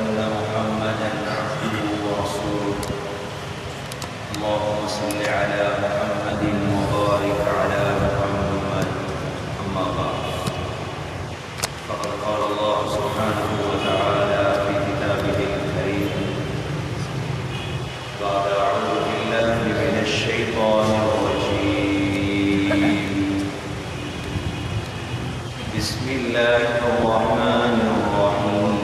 أن محمدا عبده ورسوله اللهم صل على محمد وبارك على محمد أما بعد فقد قال الله سبحانه وتعالى في كتابه الكريم بعد أعوذ بالله من الشيطان الرجيم بسم الله الرحمن الرحيم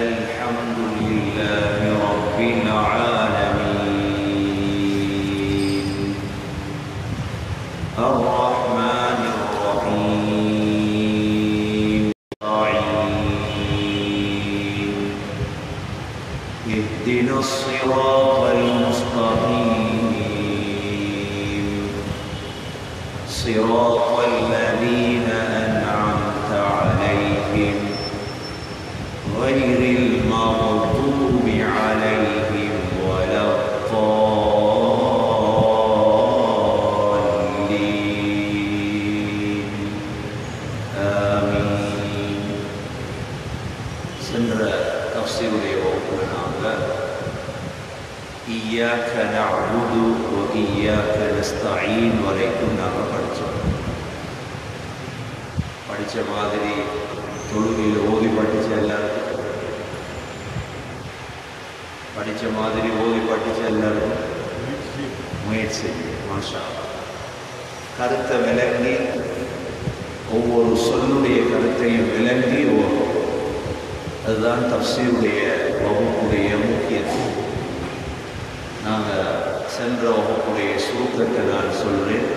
الحمد لله رب العالمين الرحمن الرحيم اهدنا الصراط المستقيم صراط الذين أنعمت عليهم غير المغضوب عليهم ولا الضالين آمين. சென்ற தஃப்ஸீருடைய வகுப்புல நாங்க إياك نعبد وإياك نستعين வரைக்கும் நாங்கள் படித்த மாதிரி தொழுகையில் ஓதி படித்த எல்லாருக்கும் படித்த மாதிரி ஓதி படித்த எல்லாருக்கும் முயற்சி மாஷா கருத்தை விளங்கி ஒவ்வொரு சொல்லுடைய கருத்தையும் விளங்கி ஓடும். அதுதான் தஃப்ஸீருடைய வகுப்புடைய முக்கியத்துவம். நாங்கள் சென்ற வகுப்புடைய சுருக்கத்தை நான் சொல்கிறேன்.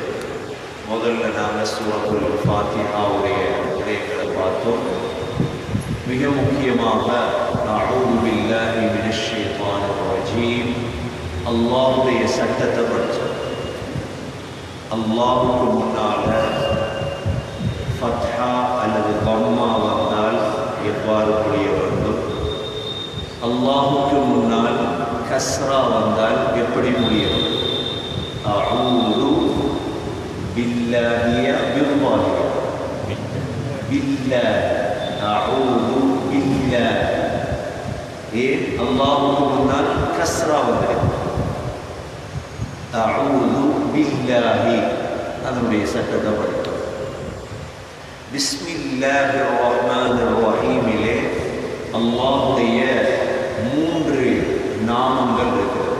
முதல்ல நாங்கள் சூரத்துல் ஃபாத்திஹாவுடைய விடயங்களை பார்த்தோம். மிக முக்கியமாக அஊது பில்லாஹி மினஷ் ஷைத்தானிர் ரஜீம் அல்லாஹ்வுடைய சட்டத்தை படித்தோம். அல்லாஹ்வுக்கு முன்னால் ஃபத்ஹா அல்லது தம்மா வந்தால் எவ்வாறு புரிய வேண்டும், அல்லாஹ்வுக்கு முன்னால் கஸ்ரா வந்தால் எப்படி முடியும். அஊது பில்லாஹி பில்லாஹி பில்லாஹ் அஊது பில்லாஹ் ஏன் அல்லாஹ்வுக்கு முன்னால் கஸ்ரா வந்தது. அஊது பில்லாஹி அதனுடைய சட்டத்தை படித்தோம். பிஸ்மில்லாஹிர் ரஹ்மானிர் ரஹீமிலே அல்லாஹ்வுடைய 3 நாமங்கள் இருக்கிறது.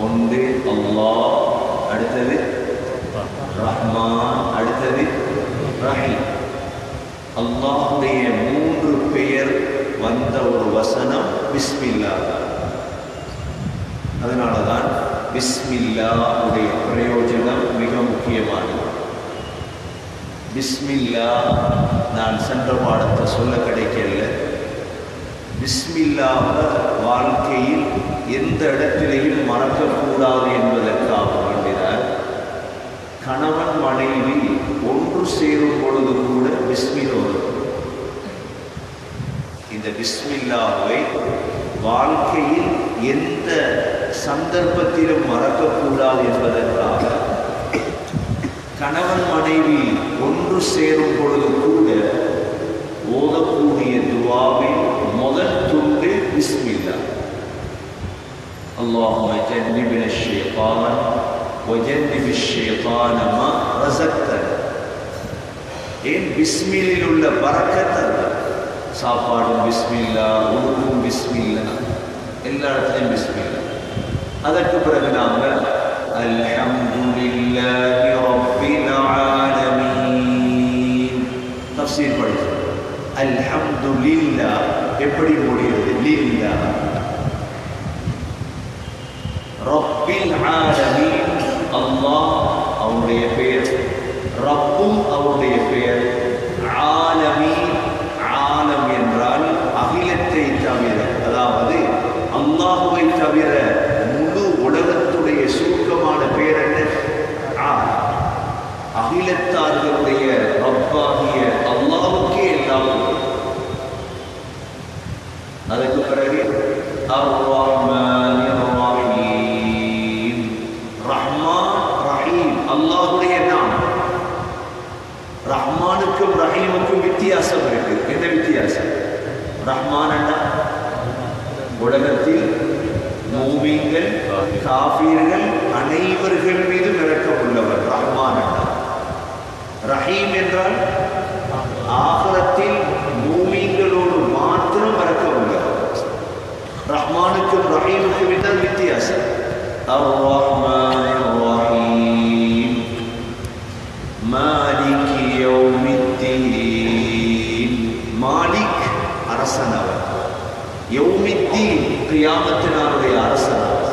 ஒன்று அல்லாஹ், அடுத்தது ரஹ்மான், அடுத்தது ரஹீம். அல்லாஹ்வுடைய 3 பெயர் வந்த ஒரு வசனம் பிஸ்மில்லா. அதனால தான் பிஸ்மில்லாவுடைய பிரயோஜனம் மிக முக்கியமானது. பிஸ்மில்லா நான் சென்ற பாடத்தை சொல்ல கிடைக்கல. பிஸ்மில்லாவை வாழ்க்கையில் எந்த இடத்திலையும் மறக்கக்கூடாது என்பதற்காக வேண்டினார். கணவன் மனைவி ஒன்று சேரும் பொழுது கூட பிஸ்மில்லா. இந்த பிஸ்மில்லாவை வாழ்க்கையில் எந்த சந்தர்ப்பத்திலும் மறக்கக்கூடாது என்பதற்காக கணவன் மனைவி ஒன்று சேரும் பொழுது கூட ஓதக்கூடிய துஆவின் முதல் துண்டு பிஸ்மில்லா. اللهم جنبنا الشيطان وجنب الشيطان ما رزقتنا. ஏன் பிஸ்மில்லில் உள்ள பரக்கத் சாப்பாடும் பிஸ்மில்லா, உணவும் பிஸ்மில்லா, எல்லா இடத்துலையும் பிஸ்மில்லா. அதற்கு பிறகு நாங்கள் அல்ஹம்துலில்லாஹி ரப்பில் ஆலமீன் தஃப்ஸீர் படித்தோம். அல்ஹம்துலில்லாஹ் எப்படி முடியுது? லில்லா. ரப்பில் ஆலமீன் அல்லாஹ் அவருடைய பெயர், ரப்பும் அவருடைய பெயர், ஆலமீன் ஆலம் என்றால் அகிலத்தை தவிர, அதாவது அல்லாஹ்வை தவிர முழு உலகத்துடைய சுருக்கமான பெயர் என்ன? அகிலத்தார்களுடைய ரப்பாகிய அல்லாஹ்வுக்கே எல்லாம். அதுக்கு பிறகு அர்-ரஹ்மானிர் ரஹீம், ரஹ்மான் ரஹீம் அல்லாஹ்வுடைய நாமம். ரஹ்மானுக்கு ரஹ்மான் அண்ணா உலகத்தில் மூமின்கள் காஃபிர்கள் அனைவர்கள் மீதும் இரக்கம் உள்ளவர் ரஹ்மான் அண்ணா. ரஹீம் என்றால் ஆகிரத்தில் மூமின்களோடு மாத்திரம் இரக்கம் உள்ளவர். ரஹ்மானுக்கும் ரஹீமுக்கும் இதுதான் வித்தியாசம். அர்-ரஹ்மானிர் ரஹீம் மாலிகி யௌமித்தீன். மாலிக் அரசனவர், யௌமித்தீன் கியாமத் நாளுடைய அரசனவர்.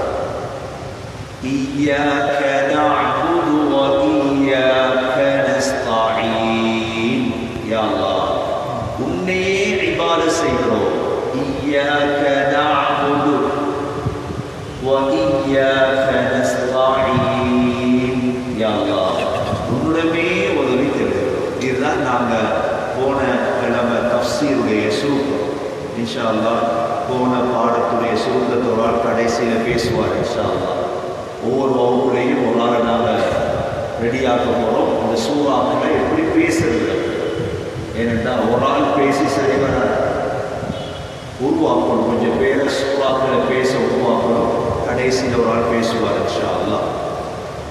இய்யாக நஅபுது வ இய்யாக நஸ்தஈன். யா அல்லாஹ், உன்னையே இபாதத் செய்கிறோம். இய்யாக நஅபுது வ இய்யாக நஸ்தஈன். யா அல்லாஹ், உன்னிடமே உதவி தேடுகிறோம். இதுதான் நாங்கள் போன கிழமை தஃப்சீருடைய சுருக்கம். இன்ஷா அல்லாஹ் போன பாடத்துடைய சுருக்கத்தோரால் கடைசியில் பேசுவார். இன்ஷா அல்லாஹ் ஒவ்வொரு வகுப்புலையும் ஒரு நாள் நாங்கள் ரெடியாக போகிறோம். இந்த சூறாக்களை எப்படி பேசுறது, ஏனென்றால் ஒரு ஆள் பேசி சரி வராது. உருவாக்கணும், கொஞ்சம் பேரை சூறாக்களை பேச உருவாக்கணும். கடைசியில் ஒரு ஆள் பேசுவார் இன்ஷா அல்லாஹ்.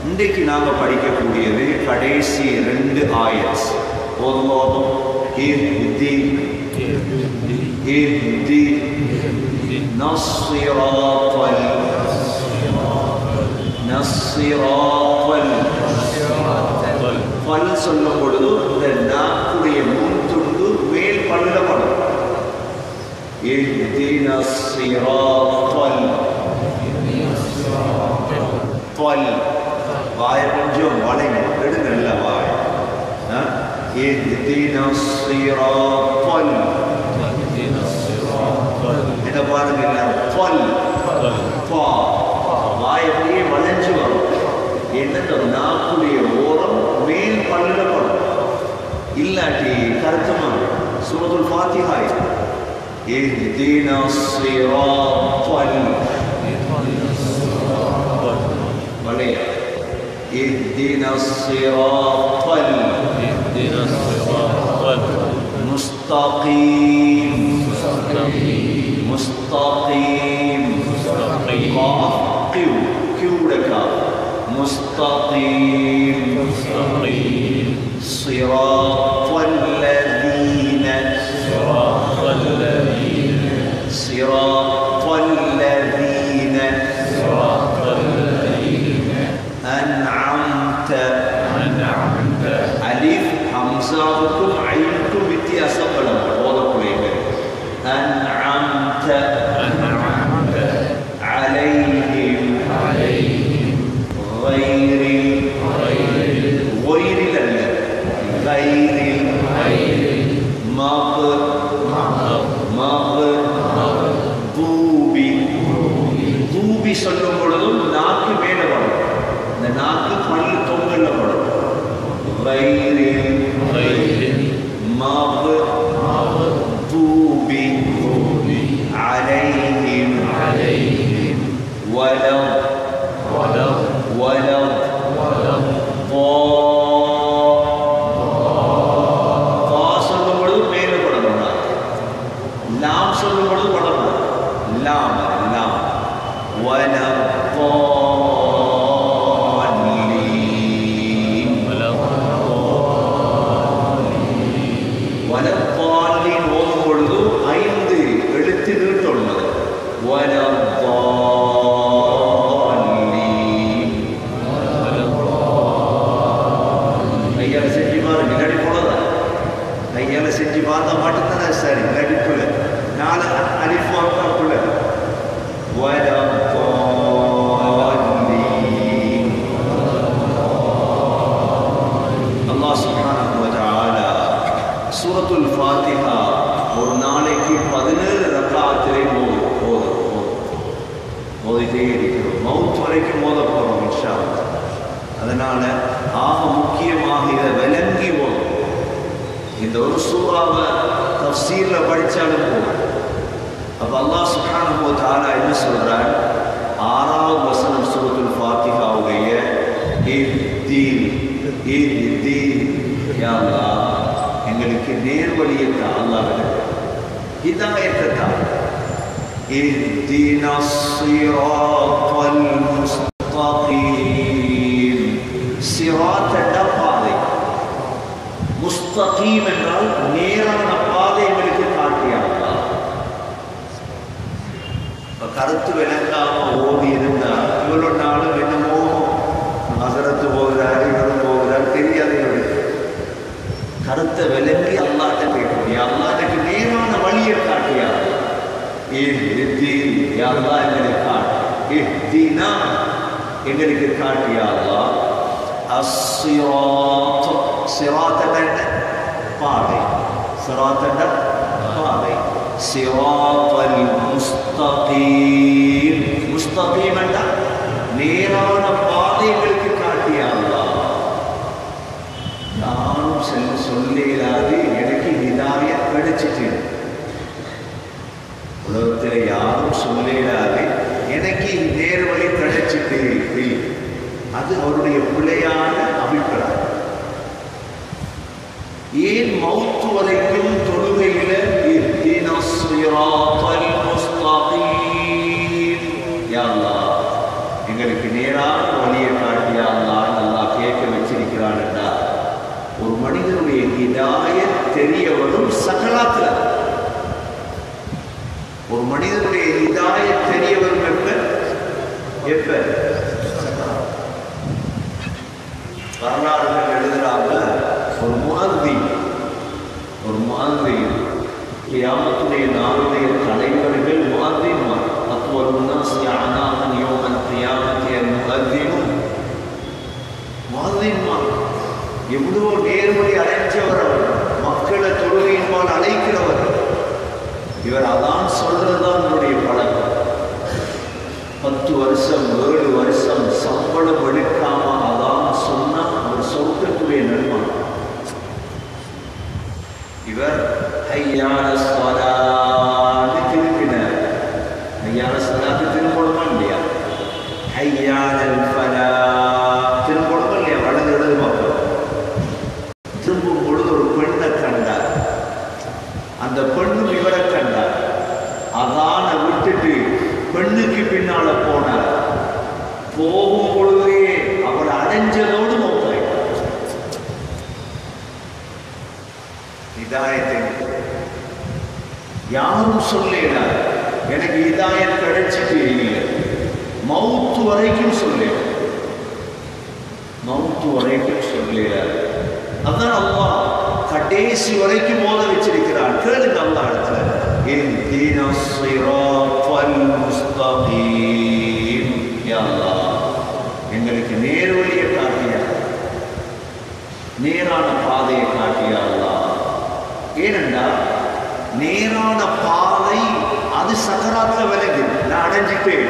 இன்றைக்கு நாங்கள் படிக்கக்கூடியது கடைசி 2 ஆயத். ஒருவோதும் இஹ்தி நஸ்ஸிராத்தல் பல் சொல்லும் பொழுது இந்த நாக்குடைய முன் துண்டு மேல் பல்ல படும். இஹ்தினஸ் ஸிராத்தல் பல் வாயை கொஞ்சம் வளைங்க, எடுங்க நல்ல வாய். இஹ்தினஸ் ஸிராத்தல் என்ன பாருங்க, பல் பா வாய் அப்படியே வளைஞ்சு வரும். என்ன நாக்குடைய ஓரம் மேல் பல்ல படும், இல்லாட்டி கருத்துமா சூரத்துல் ஃபாத்திஹா. இஹ்தினஸ் ஸிராத்தல் வளைய இஹ்தினஸ் ஸிராத்தல் முஸ்தகீம் முஸ்தகீம் காஃப் கிவ் கிவ்வுடைய காஃப் முஸ்தகீம் ஸிராத்தல் லதீன அன்அம்த. அலிஃப் ஹம்ஸாவுக்கும் ஐனுக்கும் வித்தியாசப்படும் ஓதக்கூடியது. அன்அம்த அலைஹிம் غيرில் அல்ல, غيرில் தூபி சொல்லும் பொழுதும் நாக்கு மேல வரும், இந்த நாக்கு பல்லு தொங்கல்ல வரும். மக்தூபி அலைஹிம் வலத் சொல்லும் பொழுது மேல படணும், லாம் சொல்லும் பொழுது படணும், லாம் லாம் வலப்பாலின் ஓதும் பொழுது 5 எழுத்து நீட்டுள்ளது. கையால செஞ்சு பாருங்க, இல்லாட்டி போலதான். கையால செஞ்சு பார்த்தா மட்டும்தான் சரி, நடிப்புல 4 அலிஃப் வாக்குள்ள அல்லாஹ் சுப்ஹானஹு வ தஆலா சூரத்துல் ஃபாத்திஹா ஒரு நாளைக்கு 17 ரக்அத்திலே ஓதிட்டே இருக்கிறோம். மவுத் வரைக்கும் ஓத போகிறோம் இன்ஷா அல்லாஹ். அதனால் ஆக முக்கியமாக இதை விளங்கி ஓதும். இந்த ஒரு சூறாவை தஃப்சீரில் படித்தாலும் போதும். அப்போ அல்லாஹ் சுப்ஹானஹு வ தஆலா என்ன சொல்கிறார்? 6வது வசனம் சூரத்துல் ஃபாத்திஹாவுடைய இஹ்தி யா அல்லாஹ், எங்களுக்கு நேர்வழியை அல்லாஹ் விளக்கு. ஹிதாயத்தை தான். இஹ்தினஸ் ஸிராத்தல் முஸ்தகீம். சிராத் என்ற பாதை, முஸ்தகீம் என்றால் நேரான பாதை எங்களுக்கு காட்டியாங்க. கருத்து விளங்காம ஓடி இருந்தா இவ்வளவு நாளும் என்னமோ ஹஸரத்து போகிறார், இவரும் போகிறார், தெரியாது. கருத்தை விளங்கி அல்லாஹ்ட்ட கேட்கணும், அல்லாஹ் எனக்கு நேரான வழியை காட்டியா, அல்லாஹ் எங்களுக்கு காட்டு, எங்களுக்கு காட்டியா அல்லாஹ். அஸ்ஸிராத், சிராத் என்ன? பாதை. சிராத் என்ன? பாதை. சிராத்தல் முஸ்தகீம். முஸ்தகீம் என்ன? நேரான பாதை எங்களுக்கு காட்டியா அல்லாஹ். நானும் சொல்லிடாது எனக்கு ஹிதாயத் கிடைச்சிட்டு. உலகத்தில் யாரும் சொல்லிடாது எனக்கு நேர்வழி கிடைச்சிட்டு. அது அவருடைய பிள்ளையான அபிப்பிராயம். ஏன் மௌத்து வரைக்கும் தொழுகையில இஹ்தினஸ் ஸிராத்தல் முஸ்தகீம், யா அல்லாஹ் எங்களுக்கு நேரான வழியை காட்டியா அல்லாஹ் அல்லாஹ் கேட்க வச்சிருக்கிறான் என்றால், ஒரு மனிதனுடைய ஹிதாயத் தெரிய வரும் சகலாத்துல. ஒரு மனிதனுடைய ஹிதாயத் தெரிய வரும் எப்ப? வரலாறுகள் எழுதுறாங்க, ஒரு முஅzzin கியாமத்துடைய நாளுடைய தலைவர்கள் முஅzzின்மார். அத்வலுன் நாஸி அனாகன் யௌமல் கியாமத்தி அல் முஅzzின்மார். எவ்வளோ நேர்வழி அடைஞ்சவர் அவர், மக்களை தொழுகையின்பால் அழைக்கிறவர். இவர் அதான் சொல்றதுதான் என்னுடைய பழக்கம். 10 வருஷம் 7 வருஷம் சம்பளம் எடுக்காம அதான் சொன்னா அவர் சொர்க்கத்துடைய நன்மை. இவர் ஹய்யான ஸலாத் திருப்பினார். ஹய்யான ஸலாத் திரும்பணுமா இல்லையா? ஹய்யானல் ஃபலாஹ் திரும்பணுமா இல்லையா? வலது இடது பக்கம் திரும்பும் பொழுது ஒரு பெண்ணை கண்டார். அந்த பெண்ணும் இவரை கண்டார். அதான விட்டுட்டு பெண்ணுக்கு பின்னால போனார். போகும் பொழுதே அவர் அடைஞ்சதோடு மௌத்தாய். ஹிதாயத்தை யாரும் சொல்லிடார் எனக்கு ஹிதாயத் கிடைச்சிட்டு இல்லை. மௌத்து வரைக்கும் சொல்லிடார். அதான் அல்லாஹ் கடைசி வரைக்கும் மோத வச்சிருக்கிறான். கேளுங்க அல்லாஹ் இடத்துல, இஹ்தினஸ் ஸிராத்தல் முஸ்தகீம், யா அல்லாஹ் எங்களுக்கு நேர்வழியை காட்டியா, நேரான பாதையை காட்டியா அல்லாஹ். ஏனென்றால் நேரான பாதை அது சக்கராத்துல விலகு. நான் அடைஞ்சிட்டேன்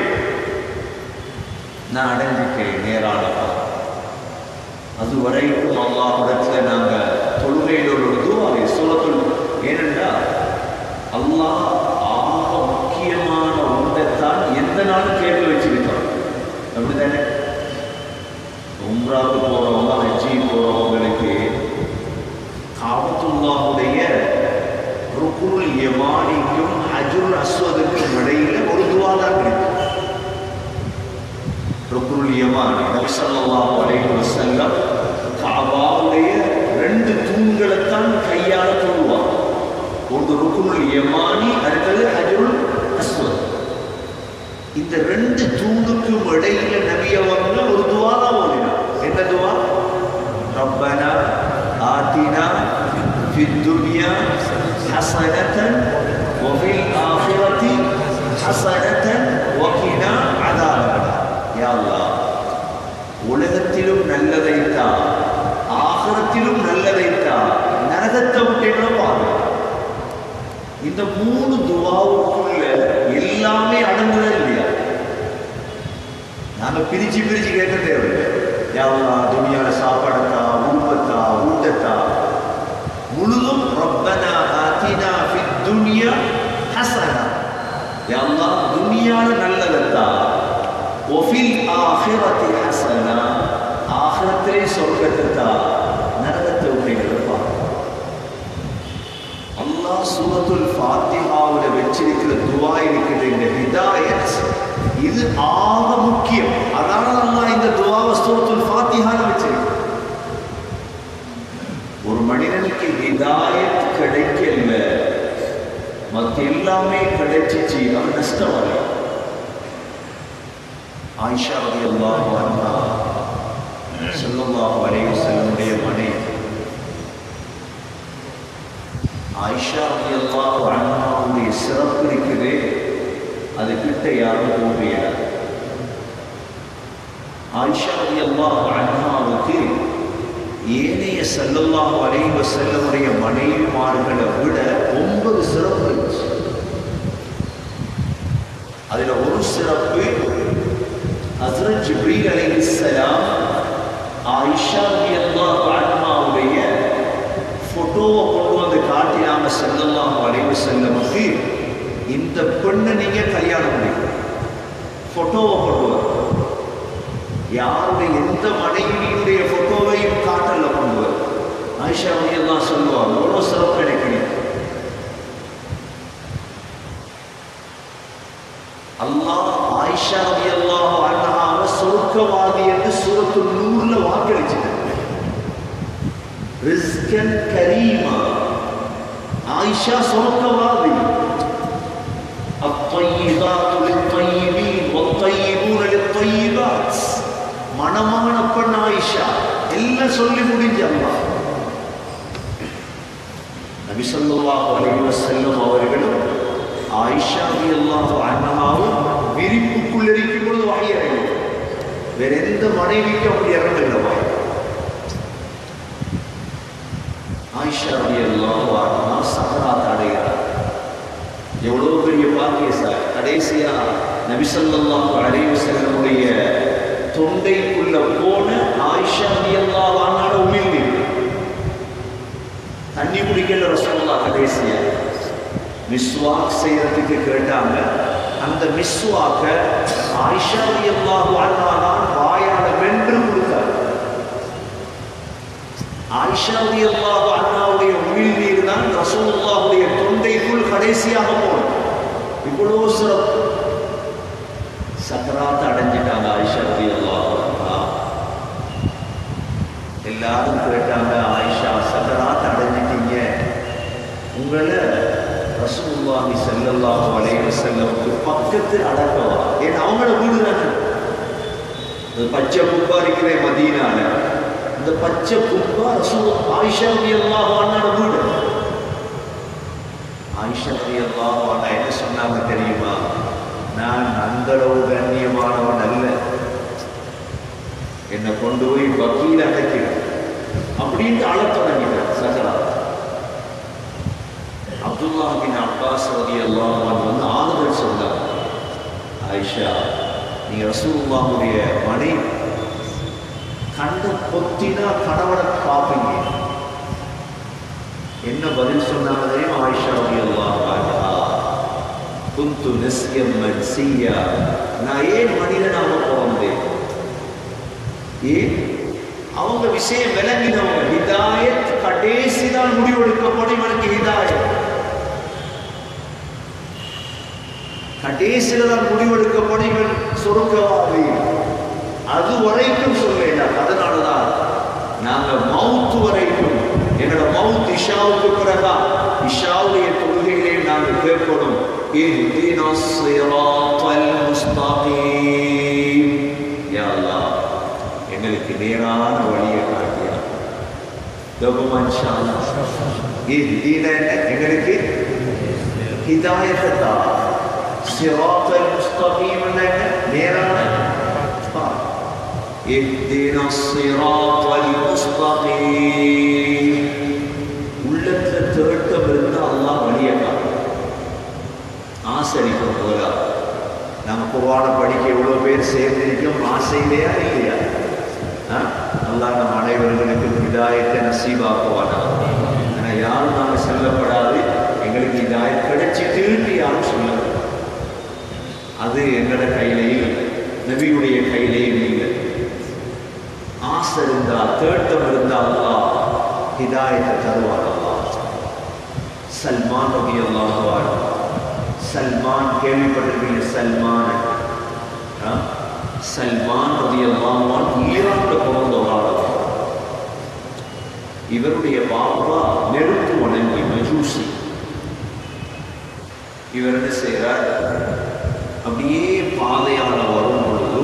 நேரான பாதை. அது வரைக்கும் அல்லாஹ்விடத்துல நாங்க தொழுகையில் ஒரு துஆவை சூரத்துல், ஏனென்றால் அல்லாஹ் ஆக முக்கியமான ஒன்றைத்தான் எந்த நாளும் கேட்க வச்சிருக்கான். அப்படித்தானே? உம்ராவுக்கு போறவங்க, ஹஜ்ஜி போறவங்களுக்கு காபத்துல்லாஹுடைய ருக்குனுல் யமானிக்கும் ஹஜ்ருல் அஸ்வதுக்கும் இடையில ஒரு துஆ தான் இருக்கு. ருக்குனுல் யமானி நபி ஸல்லல்லாஹு அலைஹி வஸல்லம் காபாவுடைய 2 தூண்களைத்தான் கையால தொழுவார். ஒன்று ருக்குனுல் யமானி, அடுத்தது ஹஜ்ருல் அஸ்வத். இந்த 2 தூணுக்கும் இடையில நபி அவங்க ஒரு துஆ தான் ஓதினார். என்ன துஆ? ரப்பனா ஆத்தினா ஃபித் துன்யா ஹஸனத்தன் வ ஃபில் ஆখিরাতি ஹஸனத்தன் வ கினா அஸாபன். யா அல்லாஹ் உலகத்திலும் நல்லதை தா, ஆகிரத்திலும் நல்லதை தா, நரகத்தை விட்டு பாரு. இந்த 3 துஆவுக்குள்ள எல்லாமே அடங்குதா இல்லையா? நாங்க பிரிச்சு கேட்க தேவையில்லை. யா அல்லாஹ் துனியால சாப்பாடத்தா, உடுப்பத்தா, ஊட்டத்தா, முழுதும் ரப்பனா ஆத்தினா ஃபித் துன்யா ஹஸனா. யா அல்லாஹ் துனியால நல்லதத்தா, வ ஃபில் ஆখিরাতি ஹஸனா, ஆகிரத்திலே சொர்க்கத்தா, நரகத்தை விட்டு பாரு. அல்லாஹ் சூரத்துல் ஃபாத்திஹாவில் வச்சிருக்கிற துவா இருக்குது இந்த ஹிதாயத், இது ஆக முக்கியம். அதனால அல்லாஹ் இந்த துவாவை சூரத்துல் ஃபாத்திஹாவில் வச்சிருக்கு. ஒரு மனிதனுக்கு ஹிதாயத் கிடைக்கல, மற்ற எல்லாமே கிடைச்சிச்சு, அவன் நஷ்டவாளி. ஆயிஷா ரலியல்லாஹு அன்ஹா ஸல்லல்லாஹு அலைஹி வஸல்லம் மனைவி. ஆயிஷா ரலியல்லாஹு அன்ஹாவுடைய சிறப்பு இருக்குது, அது கிட்ட யாரும் போகல. ஆயிஷா ரலியல்லாஹு அன்ஹாவுக்கு ஏனைய ஸல்லல்லாஹு அலைஹி வஸல்லமுடைய மனைவிமார்களை விட 9 சிறப்பு இருந்துச்சு. அதுல ஒரு சிறப்பு, ஹஸ்ரத் ஜிப்ரீல் அலைஹிஸ்ஸலாம் ஆயிஷா ரலியல்லாஹு அன்ஹாவுடைய போட்டோவை கொண்டு வந்து காட்டினாங்க ஸல்லல்லாஹு அலைஹி வஸல்லமுக்கு. இந்த பெண்ணை நீங்க கல்யாணம் பண்ணிக்கணும், போட்டோவை கொண்டு வர. யாருடைய எந்த மனைவியுடைய போட்டோவையும் காட்டல கொண்டு வர. ஆயிஷா ரலியல்லாஹு சொல்லுவாங்க, எவ்வளவு சிறப்பு கிடைக்கிறீங்க. அல்லாஹ் ஆயிஷா ரலியல்லாஹு அன்ஹாவை சொர்க்கவாதி என்று சூரத்துல் நூர்ல வாக்களிச்சிட்டாங்க. ரிஸ்கன் கரீமா, ஆயிஷா சொர்க்கவாதி. அத்தய்யிபாத்து லித்தய்யிபீன் வத்தய்யிபூன லித்தய்யிபாத், மனமான பெண் ஆயிஷா. எல்லாம் சொல்லி முடிஞ்ச அல்லாஹ். நபி ஸல்லல்லாஹு அலைஹி வஸல்லம் அவர்களும் ஆயிஷா ரலியல்லாஹு அன்ஹாவும் விரிப்புக்குள் இருக்கும் பொழுது வஹி இறங்கும். வேற எந்த மனைவிக்கும் அப்படி இறங்கல. ஆயிஷா ரலியல்லாஹு அன்ஹா சகராத் அடைகிறார். எவ்வளவு பெரிய பாக்கியசாலி. கடைசியா நபி ஸல்லல்லாஹு அலைஹி வஸல்லமுடைய தொண்டைக்குள்ள போன ஆயிஷா ரலியல்லாஹு அன்ஹா உமிழ்ந்து தண்ணி குடிக்கல ரசூலுல்லாஹ். கடைசியா மிஸ்வாக் செய்யறதுக்கு கேட்டாங்க. அந்த மிஸ்வாக்க ஆயிஷா ரலியல்லாஹு அன்ஹா தான் வாயால வென்று கொடுத்தார். ஆயிஷா ரலியல்லாஹு அன்ஹாவுடைய உமிழ்நீர் தான் ரசூலுல்லாஹுடைய தொண்டைக்குள் கடைசியாக போனது. இவ்வளவு சிறப்பு. சக்கராத் அடைஞ்சிட்டாங்க ஆயிஷா ரலியல்லாஹு அன்ஹா. எல்லாரும் கேட்டாங்க, ஆயிஷா சக்கராத் அடைஞ்சிட்டீங்க, உங்களை ரசூலுல்லாஹி ஸல்லல்லாஹு அலைஹி வஸல்லமுக்கு பக்கத்தில் அடக்கவா? ஏன்னா அவங்களோட வீடு தானே. பச்சை குப்பா இருக்கிற மதீனால, இந்த பச்சை குப்பா ரசூல் ஆயிஷா ரலியல்லாஹு அன்ஹா வீடு. ஆயிஷா ரலியல்லாஹு அன்ஹா என்ன சொன்னாங்க தெரியுமா? நான் அந்த அளவு கண்ணியமானவன் அல்ல, என்னை கொண்டு போய் வக்கீல அடைக்கிறேன் அப்படின்ட்டு அழத் தொடங்கிட்டார் சக்கராத். அப்துல்லாஹ் பின் அப்பாஸ் ரலியல்லாஹு அன்ஹு வந்து ஆறுதல் சொன்னார். ஆயிஷா, நீங்க ரசூலுல்லாஹுடைய மனைவி, கண்ட பொத்தினா கணவனை பார்ப்பீங்க. என்ன பதில் சொன்னாங்க தெரியுமா? ஆயிஷா ரலியல்லாஹு அன்ஹா, குந்து நஸ்யம் மன்சியா, நான் ஏன் மனிதனாக பிறந்தேன்? ஏன்? அவங்க விஷயம் விளங்கினவங்க. ஹிதாயத் கடைசி தான் முடிவெடுக்கப்படும். இவனுக்கு ஹிதாயத் கடைசியில தான் முடிவெடுக்கப்படும். இவன் சொர்க்கவாதி. அது வரைக்கும் சொல்லேன். அதனாலதான் நாங்க மவுத்து வரைக்கும், என்னோட மவுத் இஷாவுக்கு பிறகா இஷாவுடைய தொழுகையிலே நாங்கள் கேட்கணும், இஹ்தினஸ் ஸிராத்தல் முஸ்தகீம், யா அல்லாஹ் எங்களுக்கு நேரான வழியை காட்டியா. இன்ஷா அல்லாஹ் எங்களுக்கு ஹிதாயத்தை தா. ஸிராத்தல் முஸ்தகீம் நேரான இஹ்தினஸ் ஸிராத்தல் முஸ்தகீம். உள்ளத்துல தேட்டம் இருந்தா அல்லாஹ் வழியை காட்டும். ஆசரிக்கும் போதா நம்ம குர்ஆனை படிக்க எவ்வளவு பேர் சேர்ந்திருக்கோம், ஆசையிலையா இல்லையா? அல்லாஹ் நம் அனைவர்களுக்கு ஹிதாயத்தை நசீபாக்குவானா. ஆனால் யாரும் நாங்கள் செல்லப்படாது, எங்களுக்கு ஹிதாயத் கிடைச்சிட்டு யாரும் சொல்லல. அது எங்களோட கையிலையும் இல்லை, நபியுடைய கையிலையும் இல்லை. ஆசை இருந்தா, தேட்டம் இருந்தா அல்லாஹ் ஹிதாயத்தை தருவான். அல்லாஹ் சல்மான் ரலியல்லாஹு அன்ஹு. சல்மான் கேள்விப்பட்டிருக்கீங்க? சல்மான் ரலியல்லாஹு அன்ஹு ஈரான்ல பிறந்த ஒரு ஆள். இவருடைய பாப்பா நெருப்பு வணங்கி மஜூசி. இவர் என்ன செய்கிறார்? அப்படியே பாதையால வரும் பொழுது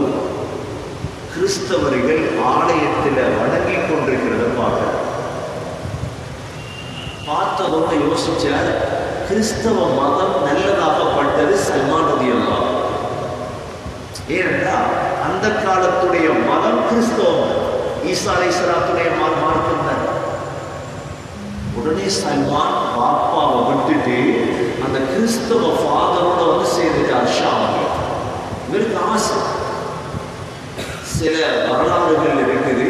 கிறிஸ்தவர்கள் ஆலயத்தில் வணங்கி கொண்டிருக்கிறத பார்க்கிறார். பார்த்ததோட யோசிச்சார், கிறிஸ்தவ மதம் நல்லதாகப்பட்டது சல்மான் ரலியல்லாஹு அன்ஹு. ஏனென்றால் அந்த காலத்துடைய மதம் கிறிஸ்தவம், ஈசா அலைஹிஸ்ஸலாத்துடைய மார்க்கம் தான். உடனே சல்மான் பாப்பாவை விட்டுட்டு அந்த கிறிஸ்தவ ஃபாதரோட வந்து சேர்ந்துட்டார் ஷாமில். இவருக்கு ஆசை. சில வரலாறுகள் இருக்குது.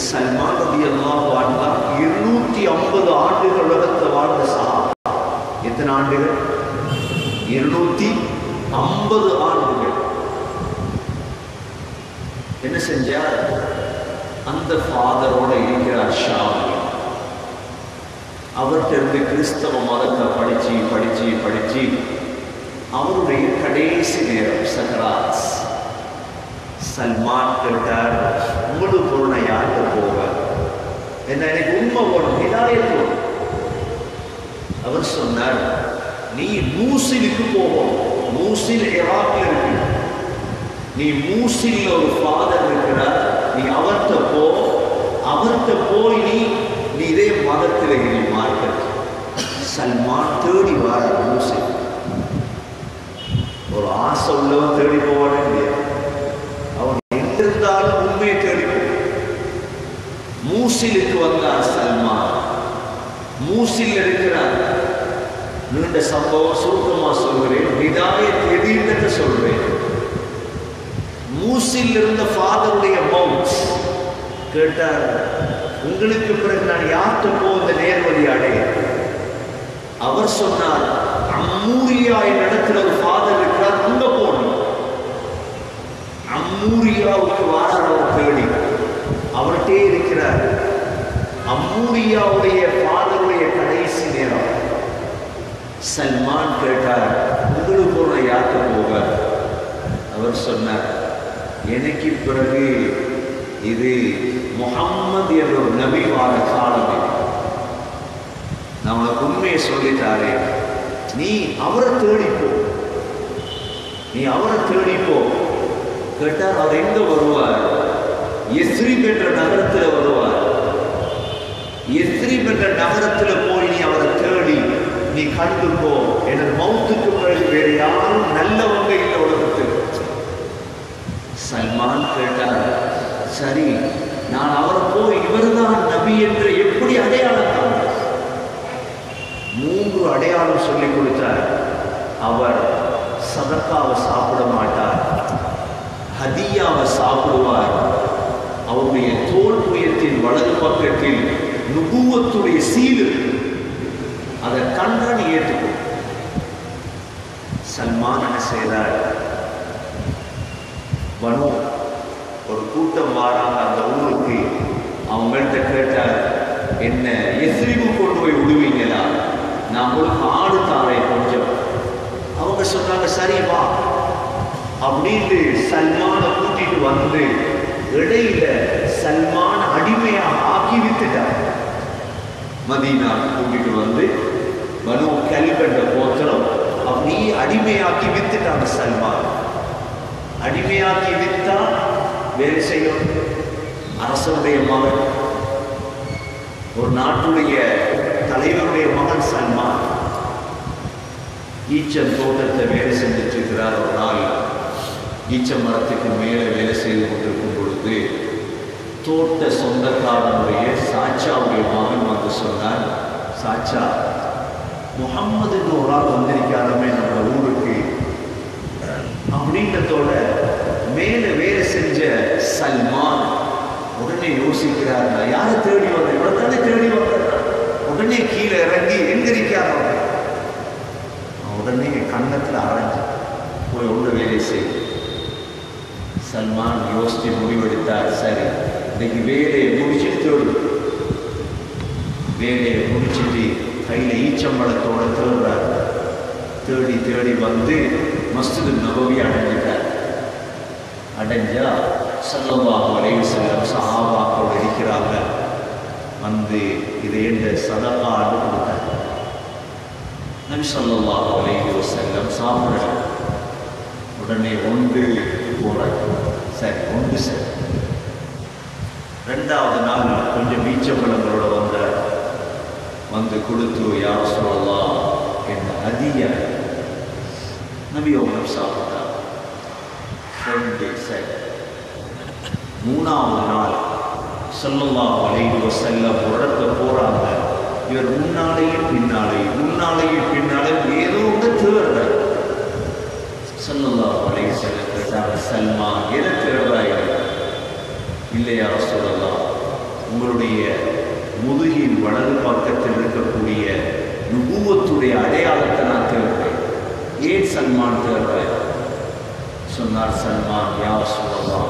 சல்மான் ரலியல்லாஹு அன்ஹு 250 ஆண்டுகள் உலகத்தை வாழ்ந்த சஹாபா. எத்தனை ஆண்டுகள்? 250 ஆண்டுகள். என்ன செஞ்சார்? அந்த ஃபாதரோட இருக்கிறார் ஷாமில். அவர்கிட்ட இருந்து கிறிஸ்தவ மதத்தை படிச்சு படிச்சு படிச்சு அவருடைய கடைசி நேரம் சக்கராத். சல்மான் கேட்டார், முழு பொருளை யாருக்கு போக என்ன, எனக்கு உண்மை போடும், ஹிதாயத் போடும். அவர் சொன்னார், நீ மூசிலுக்கு போவோம். மூசில் ஈராக்ல இருக்கு. நீ மூசில் ஒரு ஃபாதர் இருக்கிறார், நீ அவர்கிட்ட போ. அவர்கிட்ட போய் நீ இதே மதத்தில் நீ மார்க்க. சல்மான் தேடி வார மூசில். ஒரு ஆசை உள்ளவன் தேடி போவானே இல்லையா? அவன் எங்கிருந்தாலும் உண்மையை தேடி மூசிலுக்கு வந்தார் சல்மான். மூசில் இருக்கிறார். நீண்ட சம்பவம் சுருக்கமா சொல்கிறேன், ஹிதாயத் எதிர்த்து சொல்றேன். மூசில் இருந்த ஃபாதருடைய மவுத் கேட்டார், உங்களுக்கு பிறகு நான் யார்கிட்ட போ இந்த நேர்வழி அடைய? அவர் சொன்னார், அம்மூரியா இடத்துல ஒரு ஃபாதர் இருக்கிறார், அங்க போகணும். அம்மூரியாவுக்கு வாரார் தேடி. அவர்கிட்டே இருக்கிறார். அம்மூரியாவுடைய ஃபாதருடைய கடைசி நேரம். சல்மான் கேட்டார், உங்களுக்கு போன யார்கிட்ட போக? அவர் சொன்னார், எனக்கு பிறகு இது முஹம்மது என்ற ஒரு நபி வார காலமே. நான் உனக்கு உண்மையை சொல்லிட்டாரே, நீ அவரை தேடிப்போ, நீ அவரை தேடிப்போ. கேட்டார், அவர் எங்க வருவார்? யஸ்ரிப் என்ற நகரத்தில் வருவார். யஸ்ரிப் என்ற நகரத்தில் போய் நீ அவரை தேடி நீ கண்டுப்போ. எனது மௌத்துக்கு பிறகு வேறு யாரும் நல்லவங்க இல்லை உலகத்தில். சல்மான் கேட்டார், சரி, நான் அவரை போய் இவர்தான் நபி என்று எப்படி அடையாளம்? 3 அடையாளம் சொல்லிக் கொடுத்தார். அவர் சதக்காவை சாப்பிட மாட்டார், ஹதியாவை சாப்பிடுவார். அவருடைய தோல் புயத்தின் வலது பக்கத்தில் நுபுவத்துடைய சீல், அதை கண்காணி ஏற்றுக்கும். சல்மான் என்ன செய்தார்? பனு ஒரு கூட்டம் வாராங்க அந்த ஊருக்கு. அவங்கள்ட்ட கேட்டார், என்ன யஸ்ரிபு கொண்டு போய் விடுவீங்களா? நான் உங்களுக்கு ஆடு தாரை கொஞ்சம். அவங்க சொன்னாங்க, சரி வா அப்படின்னு சல்மானை கூட்டிட்டு வந்து இடையில சல்மான அடிமையாக ஆக்கி வித்துட்டார். மதீனா கூட்டிட்டு வந்து பனு கல்ப் என்ற கோத்திரம் அப்படியே அடிமையாக்கி வித்துட்டாங்க. சல்மான் அடிமையாக்கி வித்தா வேலை செய்யும். அரசனுடைய மகன், ஒரு நாட்டுடைய தலைவருடைய மகன் சல்மான் ஈச்சம் தோட்டத்தை வேலை செஞ்சுட்டு இருக்கிறார். ஒரு நாள் ஈச்ச மரத்துக்கு மேலே வேலை செய்து கொண்டிருக்கும் பொழுது தோட்ட சொந்தக்காரனுடைய சாச்சாவுடைய மகன் வந்து சொன்னார், சாச்சா, முகம்மதுன்னு ஒரு ஆள் வந்திருக்காருமே நம்ம ஊருக்கு அப்படின்றதோட மேலே வேலை செஞ்ச சல்மான் உடனே யோசிக்கிறார், யாரை தேடி வந்தேன்? இவ்வளோதானே தேடி வந்தேன். உடனே கீழே இறங்கி எந்திரிக்கார். உடனே கன்னத்தில் அரைஞ்சு போய் உள்ள வேலை செய்ய. சல்மான் யோசித்து முடிவெடுத்தார், சரி இன்னைக்கு வேலையை முடிச்சுட்டு வேலையை முடிச்சுட்டு கையில் ஈச்சம்பழத்தோட தேடுறார். தேடி தேடி வந்து மஸ்ஜிது நபவி அடைஞ்சிட்டார். அடைஞ்சா ஸல்லல்லாஹு அலைஹி வஸல்லம் சஹாபாக்களோடு இருக்கிறாங்க. வந்து இதை என்ற சதகா கொடுத்தார். நபி ஸல்லல்லாஹு அலைஹி வஸல்லம் சாப்பிடுறாங்க. உடனே ஒன்று போறாங்க. சரி ஒன்று சரி. ரெண்டாவது நாள் கொஞ்சம் ஈச்சம்பழங்களோட வந்தார். வந்து கொடுத்து யா ரசூலல்லாஹ் என்ற ஹதியா நபி அவங்க சாப்பிட்டார். ரெண்டு சரி. மூணாவது நாள் ஸல்லல்லாஹு அலைஹி வஸல்லம் உடத்த போறாங்க. இவர் முன்னாலேயும் பின்னாலேயும் ஏதோ ஒன்று தேடுறார். ஸல்லல்லாஹு அலைஹி வஸல்லம் சல்மான் எதை தேடுறாய்? இல்லையா ரசூலல்லாஹ், உங்களுடைய முதுகின் வலது பக்கத்தில் இருக்கக்கூடிய நுபுவத்துடைய அடையாளத்தை நான் தேடுறேன். ஏன் சல்மான் தேடுறேன்? சொன்னார் சல்மான், யா ரசூலல்லாஹ்,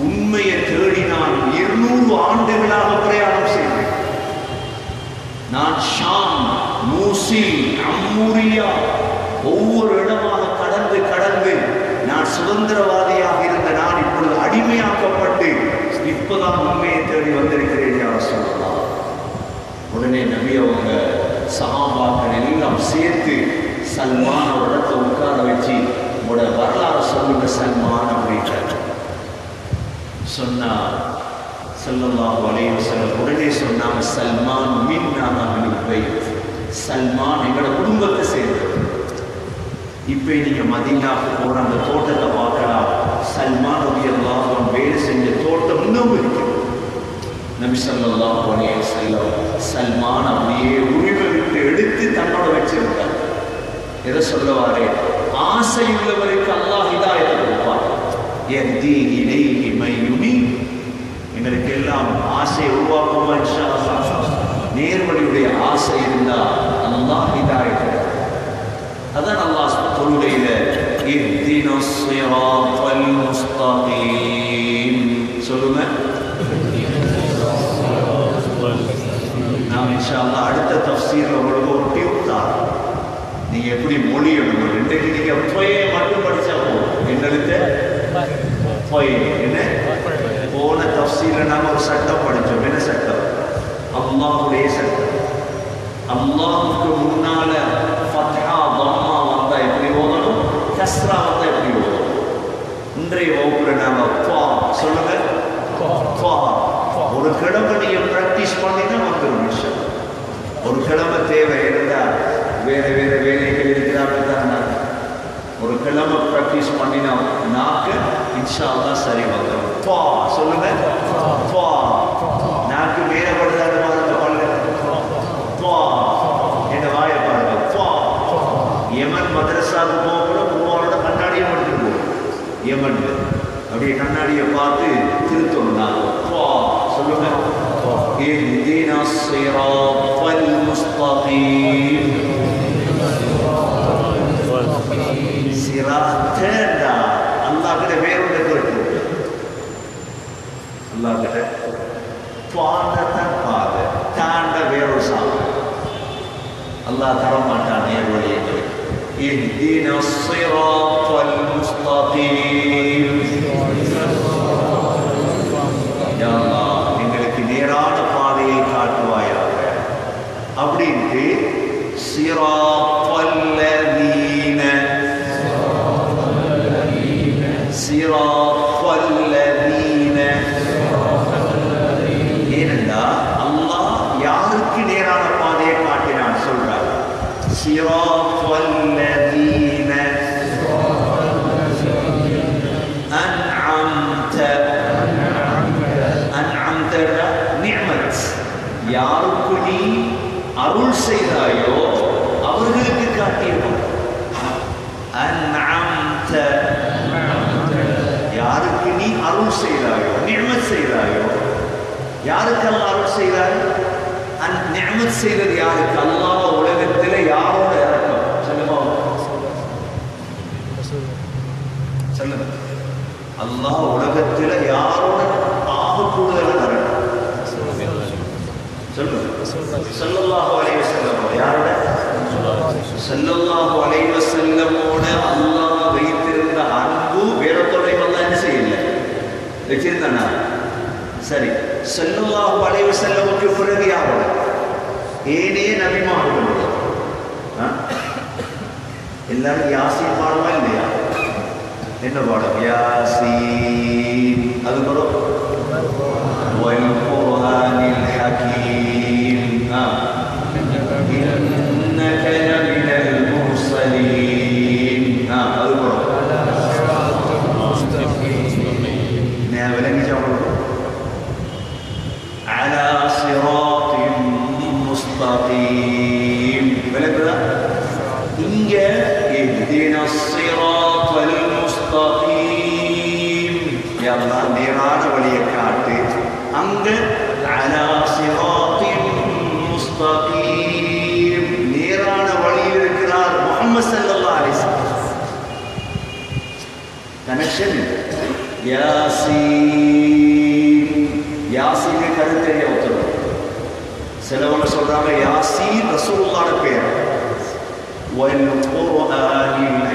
உண்மையை தேடி நான் 200 ஆண்டுகளாக பிரயாணம் செய்தேன். நான் ஷாம், மூசில், அம்மூரியா ஒவ்வொரு இடமாக கடந்து நான் சுதந்திரவாதியாக இருந்த நான் இப்பொழுது அடிமையாக்கப்பட்டு இப்பதான் உண்மையை தேடி வந்திருக்கிறேன் யா ரசூலல்லாஹ். உடனே நபி அவங்க சஹாபாக்கள் எல்லாம் சேர்த்து சல்மான் ஒரு இடத்தை உட்கார வச்சு உங்களோட வரலாறு சொல்லுங்க சல்மான் அப்படின்றார். சொன்னார் ஸல்லல்லாஹு அலைஹி வஸல்லம். உடனே சொன்னாங்க, சல்மான் மின்னா அஹ்லுல் பைத், சல்மான் எங்களோட குடும்பத்தை சேர்ந்தது. இப்போ நீங்க மதீனாவுக்கு போற அந்த தோட்டத்தை பார்க்கலாம். சல்மான் ரலியல்லாஹு அன்ஹு வேலை செஞ்ச தோட்டம் இன்னும் இருக்கு. நபி ஸல்லல்லாஹு அலைஹி வஸல்லம் சல்மான் அப்படியே உரிமை விட்டு எடுத்து தன்னோட வச்சிருந்தார். எதை சொல்லவாரே, ஆசை உள்ளவருக்கு அல்லாஹ் ஹிதாயத்தை கொடுப்பார். யஹ்தி இலைஹி மன் யுனீப். எங்களுக்கு எல்லாம் ஆசையை உருவாக்குமா இன்ஷா அல்லாஹ். நேர்வழியுடைய ஆசை இருந்தால் அல்லாஹ் ஹிதாயத்தை. அதான் அல்லாஹ் தொழுகையில இஹ்தினஸ் ஸிராத்தல் முஸ்தகீம் சொல்லுங்க. நாம் இன்ஷா அல்லாஹ் அடுத்த தஃப்சீர்ல உங்களுக்கு ஒரு டியூப் தான். நீங்க எப்படி மொழி எழுதணும்? இன்றைக்கு நீங்க பொய்யை மட்டும் படிச்சா போதும். என்னெழுத்து பொய். என்ன போன தஃப்சீர்ல நாம ஒரு சட்டம் படிச்சோம். என்ன சட்டம்? அல்லாஹ்வுடைய சட்டம். அல்லாஹ்வுக்கு முன்னால ஃபத்ஹா தம்மா வந்தா எப்படி ஓதணும், கஸ்ரா வந்தா எப்படி ஓதணும். இன்றைய வகுப்புல நாம ஃபா சொல்லுங்க. ஃபா ஒரு கிழமை நீங்க பிராக்டிஸ் பண்ணினா வந்துடும் இன்ஷா. ஒரு கிழமை தேவை இருந்தா வேற வேலைகள் இருக்கிறாங்க. ஒரு கிழமை பிராக்டிஸ் பண்ணினா நாக்கு இன்ஷா அல்லாஹ் சரி வந்துடும். ஃபா சொல்லுங்க. ஃபா நாக்கு வேறப்படுதாத மாதிரி பாருங்க. ஃபா என்ன வாயை பாருங்க. ஃபா யமன் மதரசாவுக்கு போகக்கூட குருவானோட கண்ணாடியை எடுத்துட்டு போகும். யமன் அப்படியே கண்ணாடியை பார்த்து திருத்தணும். நாங்கள் ஃபா சொல்லுங்க. இஹ்தினஸ் ஸிராத்தல் முஸ்தகீம். சிராத்தா அல்லாஹ் கிட்ட வேறொன்று கேட்டு அல்லாஹ் கிட்ட பாதத்தான் பாதை தாண்ட வேறொரு சாமி அல்லாஹ் தர மாட்டான் நேர்வழி எங்களுக்கு. இஹ்தினஸ் ஸிராத்தல் முஸ்தகீம். யா அல்லாஹ் எங்களுக்கு நேரான பாதையை காட்டுவாயாக அப்படின்ட்டு சிராத்தல் லதீன சிராத்தல் லதீன. ஏனென்றா அல்லாஹ் யாருக்கு நேரான பாதையை காட்டினான் சொல்றார். சிராத்தல் லதீன அன்அம்த. அன்அம்த நிஅமத். யாருக்கு நீ அருள் செய்தாயோ அவர்களுக்கு காட்டியவன். அன்அம்த யாருக்கு நீ அருள் செய்தாயோ நிஅமத் செய்தாயோ. யாருக்கெல்லாம் அருள் செய்தாய்? நிஅமத் செய்தது யாருக்கு? அல்லாஹ் உலகத்தில் யாரோட இறக்கம் சொல்லுங்க. சொல்லுங்க. அல்லாஹ் உலகத்தில் யாரோட ஆக கூடுதலாக இறக்கம் சொல்லுங்க. ஸல்லல்லாஹு அலைஹி வஸல்லம். யாரோட? ஸல்லல்லாஹு அலைஹி வஸல்லமோட அல்லாஹ் வைத்திருந்த அன்பு வேறொருத்தரையும் அல்லாஹ் என்ன செய்யல, வச்சிருந்தானா? சரி, ஸல்லல்லாஹு அலைஹி வஸல்லமுக்கு பிறகு யாரோட? ஏனைய நபிமார்களோட. எல்லாரும் யாசீன் பாடுவா இல்லையா? என்ன பாடம்? யாசீன். அது வரும் வல் குர்ஆனில் ஹகீம். இன்னக லமினல் முர்ஸலீன். அது வரும். நான் விளங்கி சொல்றேன். அலா சிராத்தின் முஸ்தகீம். விளங்குதா? இங்க இஹ்தினஸ் ஸிராத்தல் முஸ்தகீம். யா அல்லாஹ் நேரான வழியை காட்டு. அங்க அலா ஸிராத்தின் முஸ்தகீம், நேரான வழியில் இருக்கிறார் முஹம்மது ஸல்லல்லாஹு அலைஹி வஸல்லம். கனெக்ஷன். யாசீன். யாசீன் கருத்தறிய ஒருத்தர். சிலவங்க சொல்றாங்க யாசீன் ரசூலுல்லாஹ்வோட பேர். வல்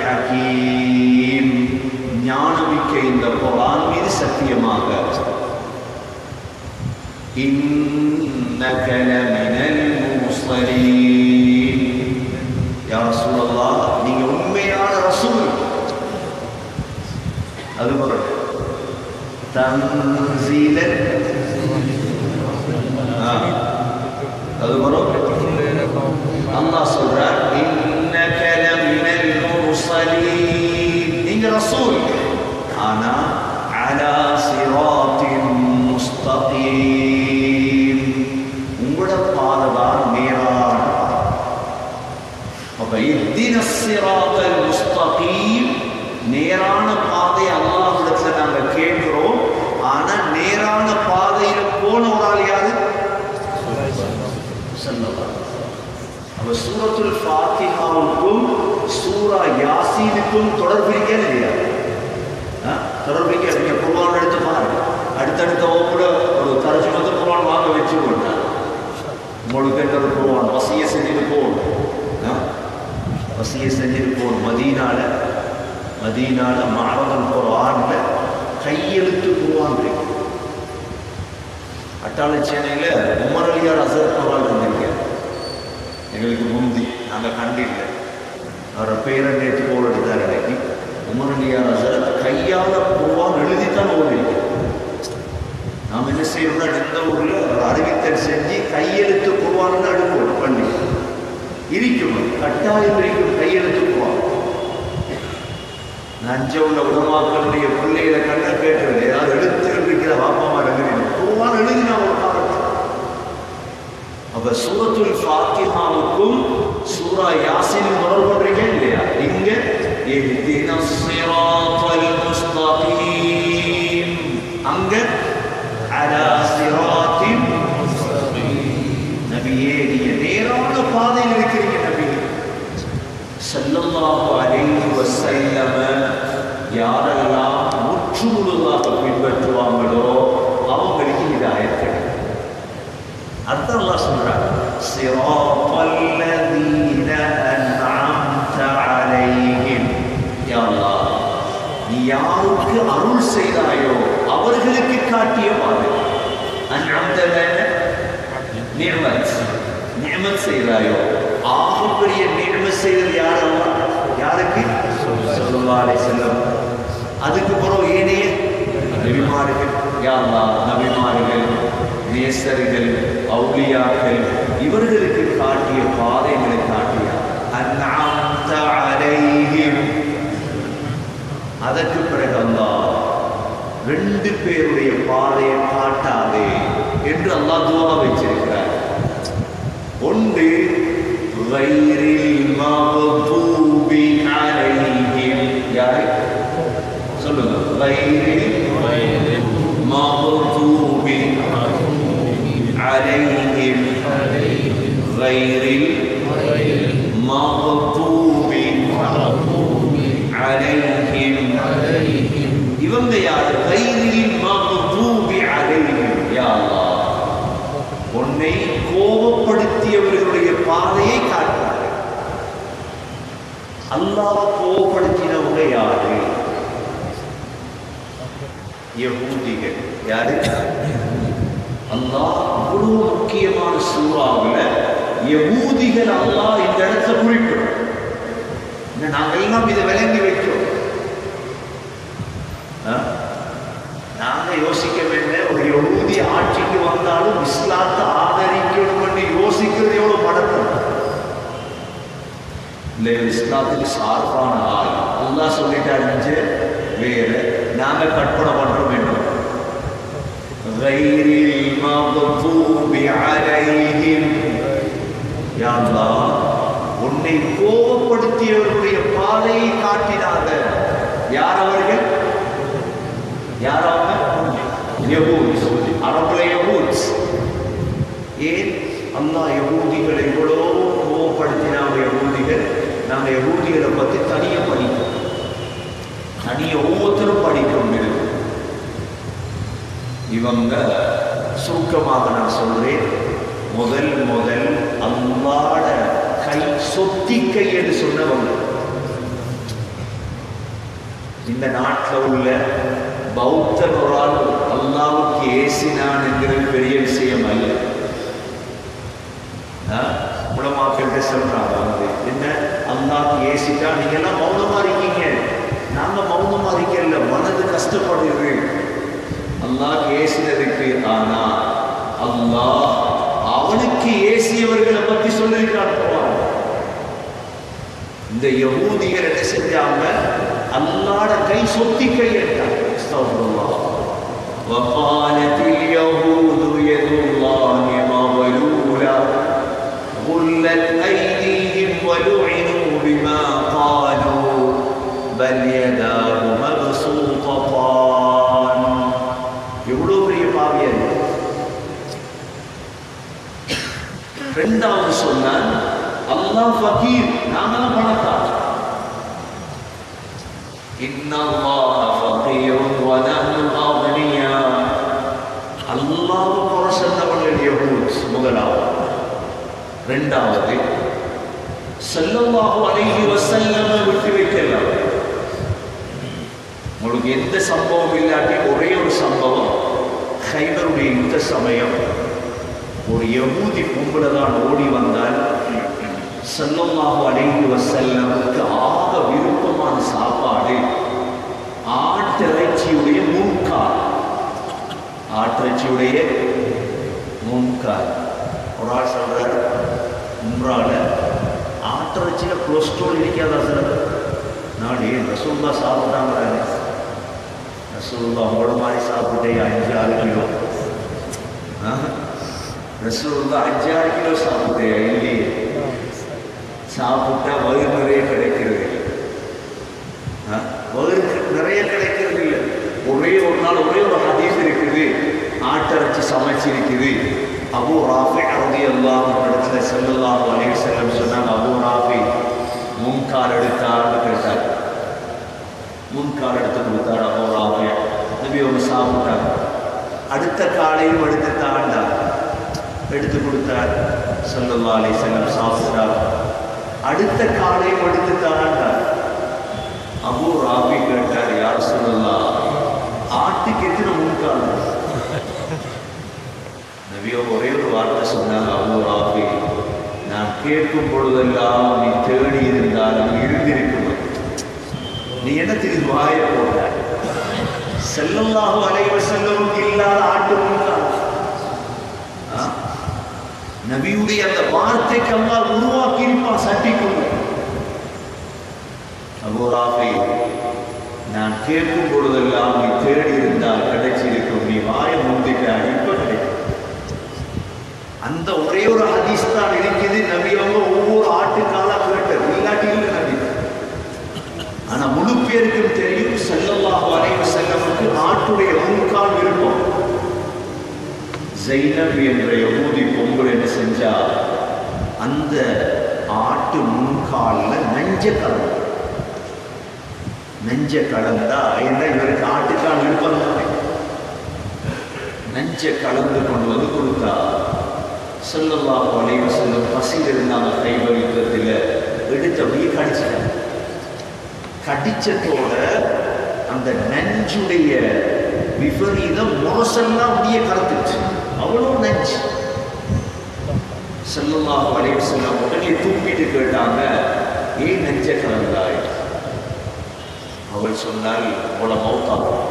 ஹகீம், ஞானமிக்க இந்த குர்ஆன் மீது சத்தியமாக. இன்னக லமினல் முர்ஸலீன். யா ரசூலல்லாஹ், நீங்க உண்மையான ரசூல். அது வரும். தன்சீலன். அது வரும். அல்லாஹ் சொல்றார் இன்னக லமினல் முர்ஸலீன், நீங்க ரசூல், ஆனா அலா சிராத்தின் முஸ்தகீம், உங்களோட பாதைதான் நேரான. அப்ப இஹ்தினஸ் ஸிராத்தல் முஸ்தகீம், நேரான பாதை அல்லாஹ்விடத்துல நாங்க கேட்கிறோம். ஆனா நேரான பாதையில போன ஒரு ஆள் யாரு? அப்ப சூரத்துல் ஃபாத்திஹாவுக்கும் சூரா யாசீனுக்கும் தொடர்பு இருக்கா இல்லையா? தொடர்பு இருக்க. நீங்க குர்ஆன் எடுத்து பாருங்க. அடுத்தடுத்த வகுப்புல ஒரு தர்ஜுமத்து குர்ஆன் வாங்க வச்சு கொண்டார். உங்களுக்கு ஒரு குர்ஆன் வசிய செஞ்சுட்டு போகணும். வசிய செஞ்சுட்டு போகணும். மதீனால மஅரதுல் குர்ஆன்ல கையெழுத்து குர்ஆன் இருக்கு. அட்டாளச்சேனையில உமர் அலியார் ஹஸரத் குர்ஆன் இருந்திருக்காரு. எங்களுக்கு முந்தி நாங்கள் கண்டில்லை. அவரை பேரை நேற்று போல் எடுத்தார். இன்னைக்கு உமர் அலியார் ஹஸரத் கையால் குர்ஆன் எழுதித்தான் ஓடிருக்கு. நாம் என்ன செய்யணும்னா எந்த ஊரில் ஒரு அறிவித்தல் செஞ்சு கையெழுத்து குர்ஆன் எடுக்கணும். பண்ணி இருக்கும், கட்டாயம் இருக்கும் கையெழுத்து குர்ஆன். நஞ்ச உள்ள உலமாக்களுடைய பிள்ளைகளை கண்ண கேட்கிறது, ஏதாவது எழுத்து இருக்கிற வாப்பமா எழுதினோம் குர்ஆன் எழுதினா ஒரு காரணம். அப்ப சூரத்துல் ஃபாத்திஹாவுக்கும் சூரா யாசீன் தொடர்பு பண்றீங்க இல்லையா? இங்க இஹ்தினஸ் ஸிராத்தல் முஸ்தகீம், அங்க அலா ஸிராத்தின் முஸ்தகீம். நபியே, நீங்க நேரான பாதையில் இருக்கிறீங்க. நபி ஸல்லல்லாஹு அலைஹி வஸல்லம் யாரெல்லாம் முற்று முழுதாக பின்பற்றுவாங்களோ அவங்களுக்கு ஹிதாயத் கிடைக்கும். அர்த்தம் அல்லாஹ் சொல்றார், ஸிராத்தல்லதீன அன்அம்த அலைஹிம். யா அல்லாஹ், நீ யாருக்கு அருள் செய்தாயோ அவர்களுக்கு காட்டிய பாதை. அன்அம்த நிஅமத், நிஅமத் செய்தாயோ. ஆகப்பெரிய நிஅமத் செய்தது யார்? அல்லாஹ். யாருக்கு? ஸல்லல்லாஹு அலைஹி வஸல்லம். அதுக்கு பிறகு ஏனைய நபிமார்கள். யா அல்லாஹ், நபிமார்கள், நேசர்கள், அவுலியாக்கள், இவர்களுக்கு காட்டிய பாதைகளை காட்டிய அன்அம்த அலைஹிம். அதற்கு பிறகு அல்லாஹ் ரெண்டு பேருடைய பாதையை காட்டாதே என்று அல்லாஹ் துஆ வச்சிருக்கிறார். ஒன்று கைரில் மக்தூபி அலைஹிம். யாரு சொல்லுங்க? கைரில் மக்தூபி عليهم غير المغضوب عليهم. இவங்க யார்? غير المغضوب عليهم. யா அல்லாஹ், உன்னை கோபப்படுத்தியவர்களுடைய பாதையை காட்டுறாரு. அல்லாஹ்வை கோபப்படுத்தினவங்க யாரு? யஹூதிகள். யாரு? அல்லாஹ் அவ்வளவு முக்கியமான சூறாவில் யஹூதிகள் அல்லாஹ் இந்த இடத்துல குறிப்பிடும். நாங்கள் எல்லாம் இதை விளங்கி வைக்கிறோம். நாங்கள் யோசிக்க வேண்டிய ஒரு யஹூதி ஆட்சிக்கு வந்தாலும் இஸ்லாத்தை ஆதரிக்கணும்னு யோசிக்கிறது எவ்வளவு மடக்கம் இல்லை. இஸ்லாத்துக்கு சார்பான ஆள் அல்லாஹ் சொல்லிட்டாரு. வேற நாங்க கற்பனை பண்றோம் வேண்டும். غَيْرِل مَغْضُوبِ عَلَيْهِمْ. யா அல்லாஹ், உன்னை கோபப்படுத்தியவர்களுடைய பாதையை காட்டினாங்க. யார் அவர்கள்? யார் அவங்க? யஹூத். அரபுல யஹூத். ஏன் அல்லாஹ் யஹூதிகளை எவ்வளோ கோபப்படுத்தினாங்க? யஹூதிகள் நாங்க யஹூதிகளை பத்தி தனியா படிக்கிறோம். தனிய ஒவ்வொருத்தரும் படிக்கணும். இவங்க சுருக்கமாக நான் சொல்றேன். முதல் அல்லாஹ்வோட கை சொத்திக்கை என்று சொன்னவங்க. இந்த நாட்டில் உள்ள பௌத்தர் ஒரு ஆள் அல்லாஹ்வுக்கு ஏசினான் என்கிறது பெரிய விஷயம் அல்ல. உலமாக்கள் சொல்றாங்க என்ன, அல்லாஹ்வுக்கு ஏசிட்டா நீங்க எல்லாம் மௌனமா இருக்கீங்க. நாங்க மௌனமா இருக்கல, மனது கஷ்டப்படுது அல்லாஹ் ஏசினதுக்கு. ஆனா அல்லாஹ் அவனுக்கு ஏசியவர்களை பத்தி சொல்லியிருக்கான். இந்த யஹூதிகள் என்ன செஞ்சாங்க? அல்லாஹ்வோட கை சொத்தி கை எடுத்தாங்க. அஸ்தக்ஃபிருல்லாஹ். وقالت اليهود يد الله مغلولة غلت أيديهم ولعنوا بما قالوا بل يداه مبسوطتان. எவ்வளவு பெரிய பாவியல். இரண்டாவது சொன்னான் அல்லாஹ் ஃபகீர், நாங்களும் பணக்கார. இன்னல்லாஹ ஃபகீரும் வ நஹ்னு அக்னியா. அல்லாஹ்வை குறை சொன்னவர்கள் யஹூத் முதலாவது. இரண்டாவது ஸல்லல்லாஹு அலைஹி வஸல்லம் விட்டு வைக்கலாம். உங்களுக்கு எந்த சம்பவம் இல்லாட்டி ஒரே ஒரு சம்பவம், கைபருடைய யுத்த சமயம் ஒரு யஹூதி பொம்பளை தான் ஓடி வந்தால் ஸல்லல்லாஹு அலைஹி வஸல்லமுக்கு ஆக விருப்பமான சாப்பாடு ஆட்டிறைச்சியுடைய முன்கால். ஆட்டிறைச்சியுடைய முன்கால். ஒரு ஆள் சொல்றாரு, உம்ரால ஆட்டிறைச்சியில கொலஸ்ட்ரால் இருக்காதா சார்? நாடு ரசூலுல்லாஹ் சாப்பிட்டாங்கிறாங்க. ரசூலுல்லாஹ் உங்களோட மாதிரி சாப்பிட்டே 5-6 கிலோ. ரசூலுல்லாஹ் 5-6 கிலோ சாப்பிட்டே இல்லையே. சாப்பிட்டா வயிறு நிறைய கிடைக்கிறது. வயிறு நிறைய கிடைக்கிறது இல்லை. ஒரே ஒரு நாள் ஒரே ஒரு ஹதீஸ் இருக்குது, ஆட்டிறைச்சி சமைச்சிருக்குது. அபூ ராஃபி ரலியல்லாஹு அன்ஹு இடத்துல ஸல்லல்லாஹு அலைஹி வஸல்லம் சொன்னாங்க, அபூ ராஃபி முன்கால் எடுத்தான்னு கேட்டார். முன்கால் எடுத்து கொடுத்தார் அபூ ராஃபி. நபி அவங்க சாப்பிட்டாங்க. அடுத்த காலையும் எடுத்து தாண்டார், எடுத்து கொடுத்தார். ஸல்லல்லாஹு அலைஹி வஸல்லம் சாப்பிட்டார். அடுத்த காலையும் எடுத்து தாண்டார். அபூ ராஃபி கேட்டார், யா ரசூலல்லாஹ், ஆட்டுக்கு எத்தனை முன்கால்? நபியோ ஒரே ஒரு வார்த்தை சொன்னாங்க, அபூ ராஃபி, நான் கேட்கும் பொழுதெல்லாம் நீ தேடி இருந்தால் நீ இருந்திருக்கும். நீ என்ன திரும்பி வாய போட்ட? ஸல்லல்லாஹு அலைஹி வஸல்லம் இல்லாத ஆட்டு முன்கால். நபியுடைய அந்த வார்த்தைக்கு அல்லாஹ் உருவாக்கி இருப்பான் சட்டிக்குள்ள. அபூ ராஃபி, நான் கேட்கும் பொழுதெல்லாம் நீ தேடி இருந்தால் கிடைச்சிருக்கும். நீ வாய மூடிட்டாய், இப்ப கிடைக்கும். அந்த ஒரே ஒரு ஹதீஸ் தான் இருக்குது. நபி அவங்க ஒவ்வொரு ஆட்டுக்காலா கேட்டது, இல்லாட்டி இல்லை நபி. ஆனா முழு பேருக்கும் தெரியும் ஸல்லல்லாஹு அலைஹி வஸல்லமுக்கு ஆட்டுடைய முன்கால் விருப்பம். ஸைனப் என்ற யஹூதி பொங்கல் என்ன செஞ்சா, அந்த ஆட்டு முன்காலில் நெஞ்ச கலந்தா என்ன, இவருக்கு ஆட்டுக்கால் விருப்பம் தானே, நெஞ்ச கலந்து கொண்டு வந்து கொடுத்தா. ஸல்லல்லாஹு அலைஹி வஸல்லம் பசியில் இருந்தாங்க. கைபர் யுத்தத்தில் எடுத்து அப்படியே கடிச்சிட்டாங்க. கடிச்சத்தோட அந்த நஞ்சுடைய விபரீதம் முரசெல்லாம் அப்படியே கலந்துச்சு. அவ்வளோ நஞ்சு. ஸல்லல்லாஹு அலைஹி வஸல்லம் உடனே தூக்கிட்டு கேட்டாங்க, ஏன் நஞ்ச கலந்தாய்? அவள் சொன்னால், உங்களை மௌத்தாக்கும்,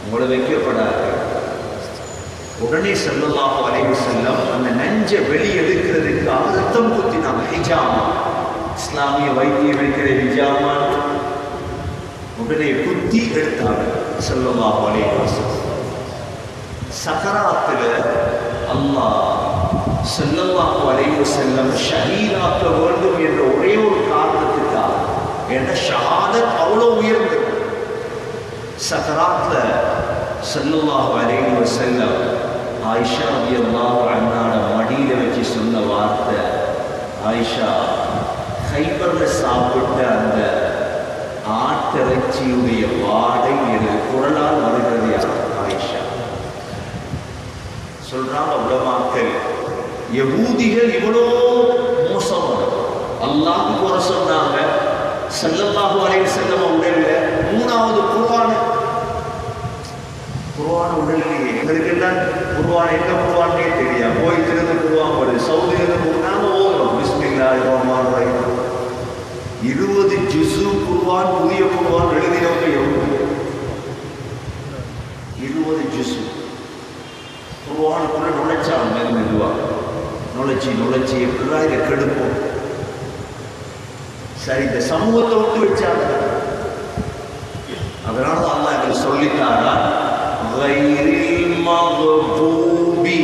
உங்களை வைக்கப்படாது. உடனே ஸல்லல்லாஹு அலைஹி வஸல்லம் அந்த நஞ்சை வெளியெடுக்கிறதுக்காக ரத்தம் குத்தினாங்க. ஹிஜாமா, இஸ்லாமிய வைத்தியம் வைக்கிற ஹிஜாமா, உடனே குத்தி எடுத்தாங்க ஸல்லல்லாஹு அலைஹி வஸல்லம். சக்கராத்துல அல்லாஹ் ஸல்லல்லாஹு அலைஹி வஸல்லம் ஷஹீதாக்க வேண்டும் என்ற ஒரே ஒரு காரணத்துக்காக, என்ற ஷஹாதத் அவ்வளோ உயர்ந்தது. சக்கராத்துல ஸல்லல்லாஹு அலைஹி வஸல்லம் ஆயிஷா ரலியல்லாஹு அன்ஹாட மடியில வச்சு சொன்ன வார்த்தை, ஆயிஷா, கைபர்ல சாப்பிட்ட அந்த ஆட்டிறைச்சியுடைய வாடை எனது குரலால் வருகிறது. ஆயிஷா சொல்றாங்க, உலமாக்கள், யஹூதிகள் இவ்வளோ மோசமான அல்லாஹ் குறை சொன்னாங்க. ஸல்லல்லாஹு அலைஹி வஸல்லம் உடல்ல மூணாவது குர்ஆன் உடல்லையே. எங்களுக்கு எல்லாம் குர்ஆன் என்ன குர்ஆனே தெரியாது. கோயிலிருந்து குர்ஆன் வருது, சவுதியிலிருந்து நாம ஓதுறோம் பிஸ்மில்லாஹிர் ரஹ்மானிர் ரஹீம். 20 ஜுஸு குர்ஆன், புதிய குர்ஆன் எழுதினவங்க எவ்வளவு? 20 ஜுஸு குர்ஆனுக்குள்ள நுழைச்சாங்க. மெதுவா நுழைச்சி எப்படிதான் இதை கெடுப்போம். சரி, இந்த சமூகத்தை விட்டு வச்சாங்க. அதனால அல்லாஹ் எங்களுக்கு சொல்லிட்டாரா, கைரில் மக்தூபி,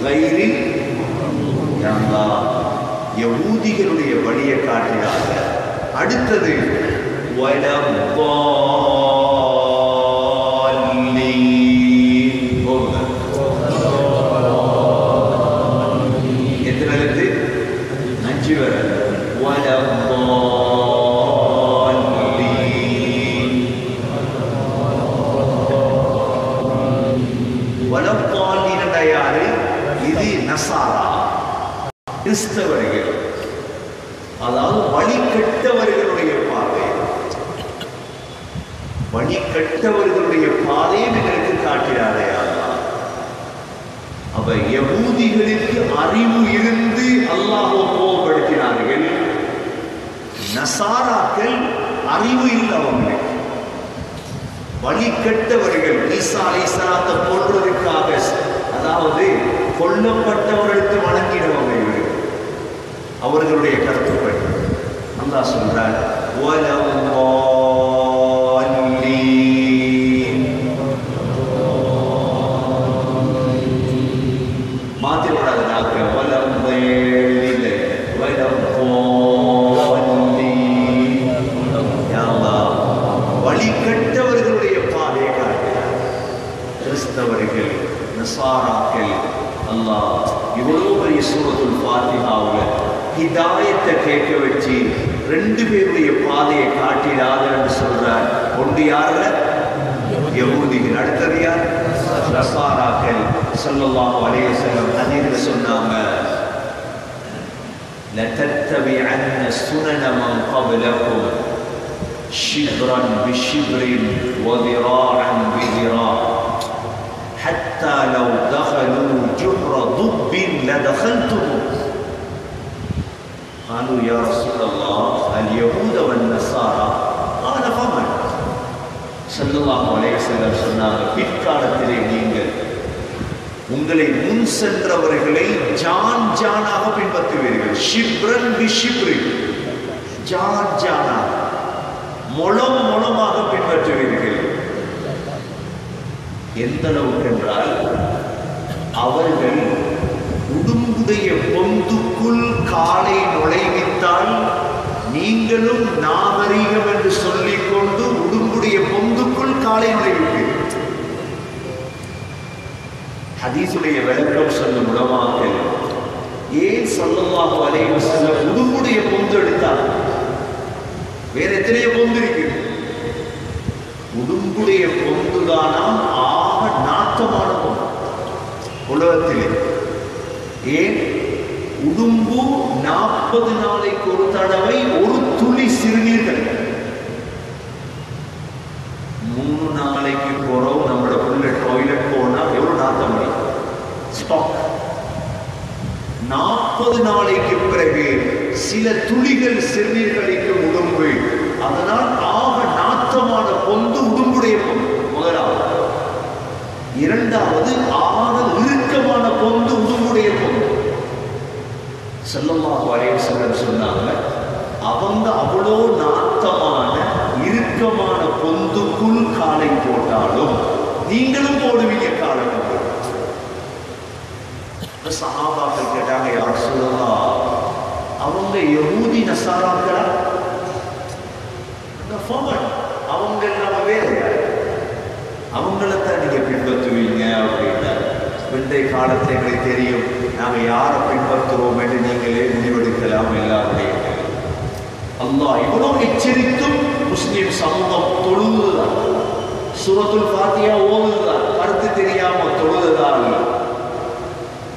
கைரில் யஹூதிகளுடைய வழியை காட்டினாங்க. அடுத்தது எத்தனை 5 வரை இது நசாரா, கிறிஸ்தவர்கள், அதாவது வழிகட்டவர்களுடைய பாதை. வழிகட்டவர்களுடைய பாதையை எங்களுக்கு காட்டினாரே அல்லாஹ். அப்ப யஹூதிகளுக்கு அறிவு இருந்து அல்லாஹ்வை கோபப்படுத்தினார்கள். நசாராக்கள் அறிவு இல்லவர்கள், வழிகட்டவர்கள். ஈசா அலைஹிஸ்ஸலாத்தை கொல்றதுக்காக, அதாவது கொல்லப்பட்டவர்களுக்கு வணங்கினவர்கள் அவர்களுடைய கருத்துப்படி. அல்லாஹ் சொல்றார், மாத்தி விடாத நாக்க வழிகட்டவர்களுடைய பாதையை காட்டினார். கிறிஸ்தவர்கள், நசாராக்கள். அல்லாஹ் இவ்வளவு பெரிய சூரத்துல் ஃபாத்திஹாவுல ஹிதாயத்தை கேட்க வச்சு 2 பேருடைய பாதையை காட்டினார் என்று சொல்றார். ஒன்று யாரு? யஹூதிகள். அடுத்தது யார்? நசாராக்கள். ஸல்லல்லாஹு அலைஹி வஸல்லம் ஹதீஸ்ல சொன்னாங்க, لَتَتَّبِعَنَّ سُنَنَ مَنْ قَبْلَكُمْ شِبْرًا بِشِبْرٍ وَذِرَاعًا بِذِرَاعٍ حَتَّى لَوْ دَخَلُوا جُحْرَ ضُبٍّ لَدَخَلْتُمُوهُ قالوا يا رسول الله اليهود والنصارى قال فمن ஸல்லல்லாஹு அலைஹி வஸல்லம் சொன்னாங்க, பிற்காலத்திலே நீங்கள் உங்களை முன் சென்றவர்களை ஜான் ஜானாக பின்பற்றுவீர்கள். ஷிப்ரன் பி ஷிப்ரி, ஜான் ஜானா, முழம் முழமாக பின்பற்றுவீர்கள். எந்த அளவுக்கு என்றால், அவர்கள் உடும்புடைய பொந்துக்குள் காலை நுழைவித்தால் நீங்களும் நாகரீகம் என்று சொல்லிக் கொண்டு உடும்புடைய பொந்துக்குள் காலை நுழைவிப்பீர்கள். ஹதீஸுடைய விளக்கம் சொல்லும் உலமாக்கள், ஏன் ஸல்லல்லாஹு அலைஹி வஸல்லம் உடும்புடைய பொந்து எடுத்தார்? வேற எத்தனையோ பொந்து இருக்கு. உடும்புடைய பொந்துதானாம் ஆக நாட்டமான பொந்து உலகத்திலே. ஏன் உடும்பு 40 நாளைக்கு ஒரு தடவை ஒரு துளி சிறுநீர் கிடைக்கும். 3 நாளைக்கு போறோம் நம்மளோட உள்ள டாய்லெட் போனா எவ்வளவு நாத்தம் அடிக்கும். ஸ்டாக் 40 நாளைக்கு பிறகு சில துளிகள் சிறுநீர் கழிக்கும் உடும்பு. அதனால் ஆக நாத்தமான பொந்து உடும்புடைய பொந்து முதலாவது. இரண்டாவது ஆக இறுக்கமான பொந்து உடும்புடைய பொந்து. ஸல்லல்லாஹு அலைஹி வஸல்லம் சொன்னாங்க, அவங்க அவ்வளோ நாத்தமான இறுக்கமான பொந்துக்குள் காலை போட்டாலும் நீங்களும் போடுவீங்க காலை. சஹாபாக்கள் கேட்டாங்க, யா ரசூலல்லாஹ், அவங்க யஹூதி நஸாராக்களா? அவங்க நம்ம வேலையா? அவங்களத்தான் நீங்க பின்பற்றுவீங்க அப்படின்னா, முந்தைய காலத்தில் எங்களுக்கு தெரியும், நாங்க யாரை பின்பற்றுவோம் என்று நீங்களே முடிவெடுக்கலாம் எல்லாருடைய. அல்லாஹ் இவ்வளவு எச்சரித்தும் முஸ்லிம் சமூகம் தொழுதுதான், சூரத்துல் ஃபாத்திஹா ஓதுதான், கருத்து தெரியாம தொழுதுதான்.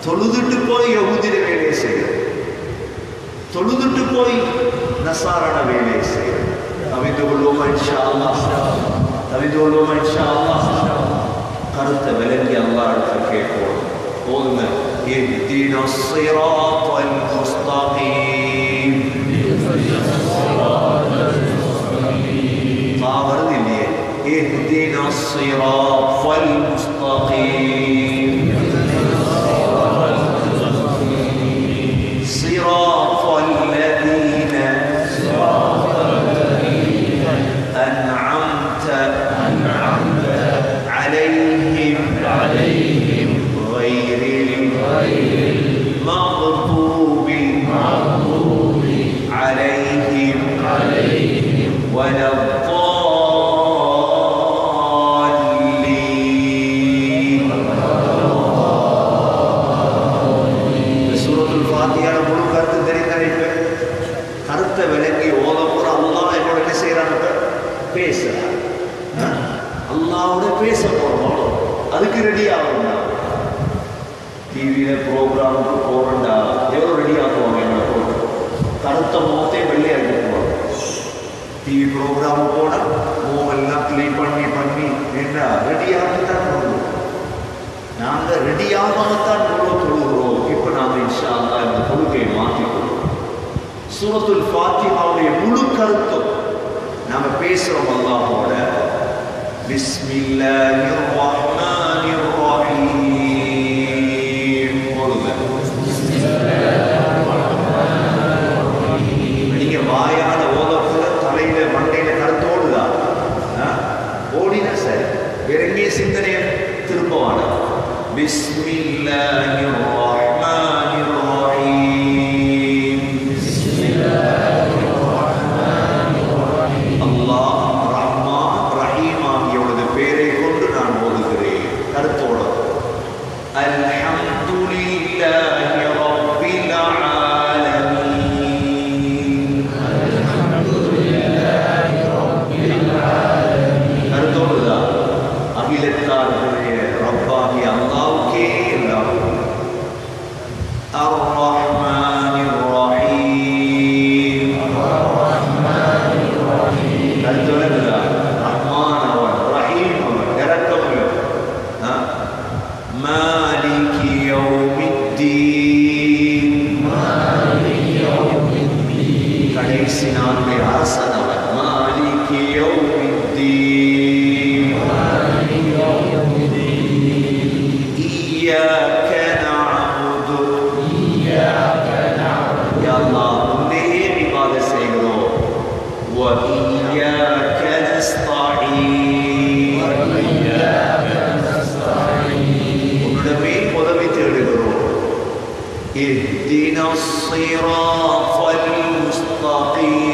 தொழுதுட்டு போய் யஹூதிர வேலையை செய்யும், தொழுதுட்டு போய் நசாரான வேலையை செய்யும். தவிந்து கொள்வோமா இன்ஷா அல்லாஹ், தவிந்து கொள்வோமா இன்ஷா அல்லாஹ். கருத்தை விளங்கி அல்லாஹ் இடத்துல கேட்போம். போதுங்க. இஹ்தினா ஸிராத்தல் முஸ்தகீம். வருது இல்லையே, இஹ்தினா ஸிராத்தல் முஸ்தகீம். صراط الذين أنعمت عليهم غير المغضوب عليهم ولا الضالين. سورة الفاتحة கருத்து தெரிந்த கருத்தை விளங்கி ஓத போற அல்லாஹ் என்னோட என்ன செய்யறாங்க? பேசுறான். அல்லாவோட பேச போறோம், அதுக்கு ரெடி ஆகும்னா. டிவியில ப்ரோக்ராமுக்கு போறண்டா எவ்வளோ ரெடி ஆகுவாங்க? என்னோட போட்டு கருத்த முகத்தை வெள்ளையாக்கி போவாங்க. டிவி ப்ரோக்ராமு போன மூவெல்லாம் கிளீன் பண்ணி என்ன ரெடி ஆகித்தான் போடுவோம். நாங்கள் ரெடி ஆகாமத்தான் தொழுகிறோம். இப்போ நாங்கள் இன்ஷா அல்லாஹ் இந்த தொழுகையை மாற்றிக்கொள்வோம். சூரத்துல் ஃபாத்திஹாவுடைய முழு கருத்தும் நாம பேசுறோம் அல்லாஹ்வோட. பிஸ்மில்லாஹிர் ரஹ்மானிர் ரஹீம். நீங்க வாயால ஓதக்குள்ள தலையில மண்டையில கருத்தோடுதான் ஓடினா சரி, வேற எங்கேயே சிந்தனையை திருப்பவான. பிஸ்மில்லாஹிர் ரஹ்மானிர் ரஹீம். அல்லாஹ் ரஹ்மான் ரஹீம் ஆகியோரது பெயரை கொண்டு நான் ஓதுகிறேன். கருத்தோடு அல்ஹம்துலில்லாஹி ரப்பில் ஆலமீன். கருத்தோடுதான் அகிலத்தார்களுடைய ரப்பாகிய அல்லாஹ்வுக்கே எல்லாம். அர்-ரஹ்மானிர் ரஹீம். கருத்தோடுதான் ரஹ்மான் அவன், ரஹீம் அவன், இரக்கமுள்ளவன். மாலிகி யௌமித்தீன். கடைசி நாளுடைய அரசன் அவன். மாலிகி யௌமித்தீன். இய்யாக நஅபுது. யா அல்லாஹ், உன்னை இபாதத் செய்கிறோம். வ இய்யாக நஸ்தஈன். உன்னிடமே உதவி தேடுகிறோம். இஹ்தினா ஸிராத்தல் முஸ்தகீம்.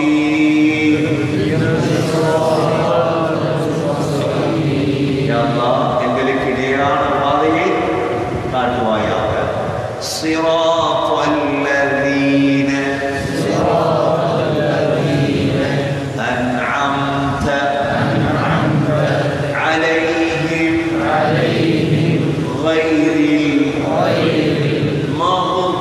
யா அல்லாஹ், எங்களுக்கு நேரான பாதையை காட்டுவாயாக. ஸிராத்தல் லதீன அன்அம்த அலைஹிம் غير المغضوب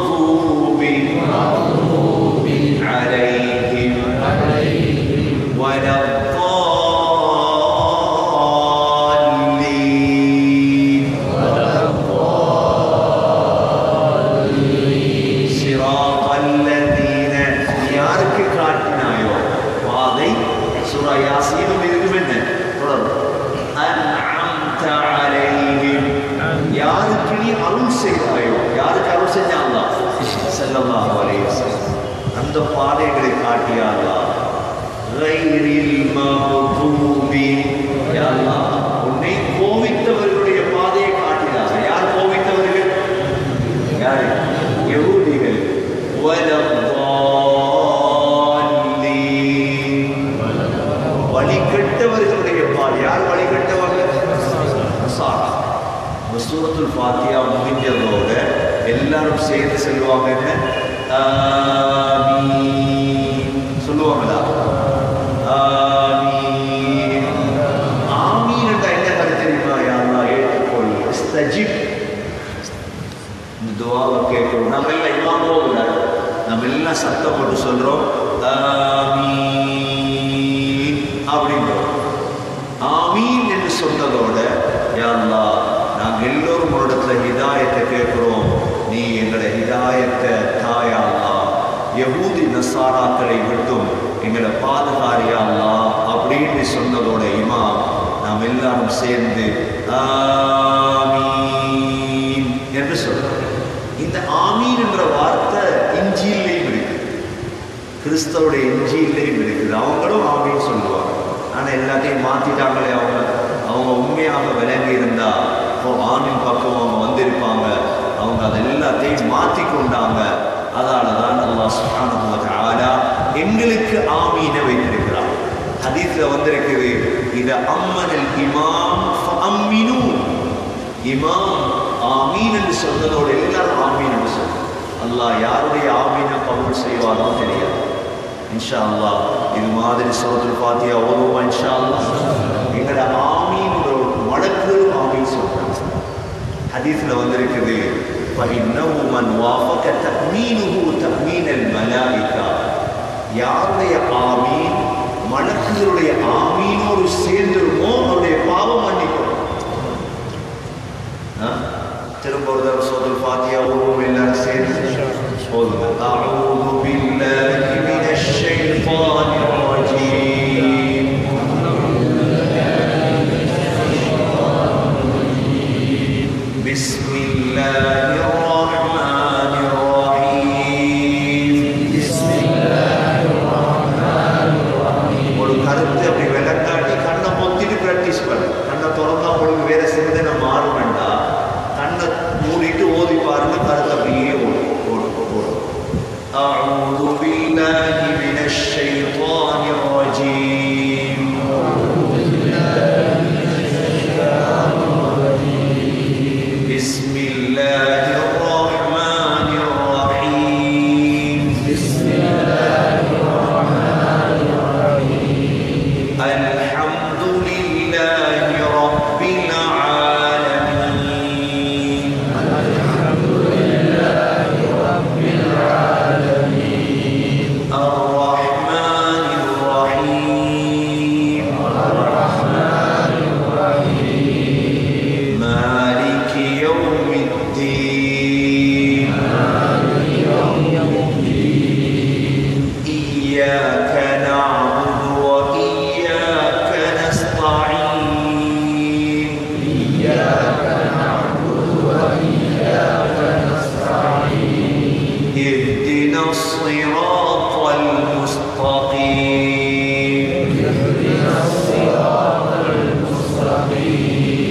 கைரில் மக்தூபி யா அல்லாஹ் உன்னை கோபித்தவர்களுடைய பாதையை காட்டினார். யார் கோபித்தவர்கள்? யார்? யஹூதிகள். வழிகட்டவர்களுடைய பாதை. யார் வழிகட்டவர்கள்? நசாரா. சூரத்துல் ஃபாத்திஹா முடிஞ்சதோட எல்லாரும் சேர்ந்து சொல்லுவாங்க, என்ன ஆமீன் சொல்லுவாங்களா? ஆமீன். ஆமீன் என்ற என்ன கருத்து தெரியுமா? யா அல்லாஹ் ஏற்றுக்கொள். இஸ்தஜிப். இந்த துஆவை கேட்கிறோம். நம்ம எல்லாம் இமாம் போகல, நம்ம எல்லாம் சத்தம் போட்டு சொல்றோம் ஆமீன் அப்படின்றோம். ஆமீன் என்று சொன்னதோட யா அல்லாஹ் நாங்கள் எல்லோரும் உன்னிடத்துல ஹிதாயத்தை கேட்கிறோம், நீ எங்களை ஹிதாயத்தை தாயா அல்லாஹ், யஹூதி நசாராக்களை விட்டும் எங்களை பாதுகாரியா அல்லாஹ் அப்படின்னு சொன்னதோட இமாம் நாம் எல்லாரும் சேர்ந்து ஆமீன் என்று சொல்றோம். இந்த ஆமீன் என்ற வார்த்தை இஞ்சியிலையும் இருக்கு, கிறிஸ்தவருடைய இஞ்சியிலையும் இருக்குது. அவங்களும் ஆமீன் சொல்லுவாங்க. ஆனால் எல்லாத்தையும் மாற்றிட்டாங்களே. அவங்க உண்மையாக விளங்கி இருந்தா ஆமீன் பக்கம் அவங்க வந்திருப்பாங்க. அவங்க அதை எல்லாத்தையும் மாற்றி கொண்டாங்க. அதால தான் அல்லாஹ் சுப்ஹானஹு வ தஆலா எங்களுக்கு ஆமீனை வைத்திருக்கிறார். ஹதீஸ்ல வந்திருக்குது, இத அம்மனல் இமாம் ஃபஅம்மினு. இமாம் ஆமீன் என்று சொன்னதோடு எல்லாரும் ஆமீன் என்று சொல்லுங்க. அல்லாஹ் யாருடைய ஆமீனை கபூல் செய்வாரோ தெரியாது. இன்ஷா அல்லாஹ் இது மாதிரி சூரத்துல் ஃபாத்திஹா ஓதுவோம் இன்ஷா அல்லாஹ். எங்களோட ஆமீன் மலக்குகளும் ஆமீன் சொல்றாங்க. ஹதீஸ்ல வந்திருக்குது, فإنه من وافق تأمينه تأمين الملائكة. யாருடைய ஆமீன் மலக்குகளுடைய ஆமீனோடு சேர்ந்துருமோ அவருடைய பாவம் மன்னிக்கும். திரும்ப ஒரு தடவை சூரத்துல் ஃபாத்திஹா ஓதுவோம் எல்லாரும் சேர்ந்து ஓதுங்க. அஊது பில்லாஹி மினஷ் ஷைத்தானிர் ரஜீம். பிஸ்மில்லாஹிர் ரஹ்மானிர் ரஹீம். பிஸ்மில்லாஹிர் ரஹ்மானிர் ரஹீம். ஒரு கருத்து அப்படி விளக்காட்டி கண்ணை பொத்திட்டு பிராக்டிஸ் பண்ணு. கண்ணை திறந்தா உங்களுக்கு வேற சிந்தனை மாறும் வேண்டாம். கண்ணை மூடிட்டு ஓதி பாருங்க, கருத்து அப்படியே ஓடும். அஊது பில்லாஹி மினஷ் ஷைத்தானிர் ரஜீம். பிஸ்மில்லாஹிர் ரஹ்மானிர் ரஹீம். பிஸ்மில்லாஹிர் ரஹ்மானிர் ரஹீம். அல்ஹம்துலில்லாஹி ரப்பில் ஆலமீன். அல்ஹம்துலில்லாஹி ரப்பில் ஆலமீன். அர்-ரஹ்மானிர் ரஹீம். அர்-ரஹ்மானிர் ரஹீம். மாலிகி யௌமிddin. மாலிகி யௌமிddin. இய்யாக நஅபுது வ இய்யாக நஸ்தஈன். இய்யாக நஅபுது வ இய்யாக நஸ்தஈன். இஹ்தினஸ் ஸிராத்தல் முஸ்தகீம். இஹ்தினஸ் ஸிராத்தல் முஸ்தகீம்.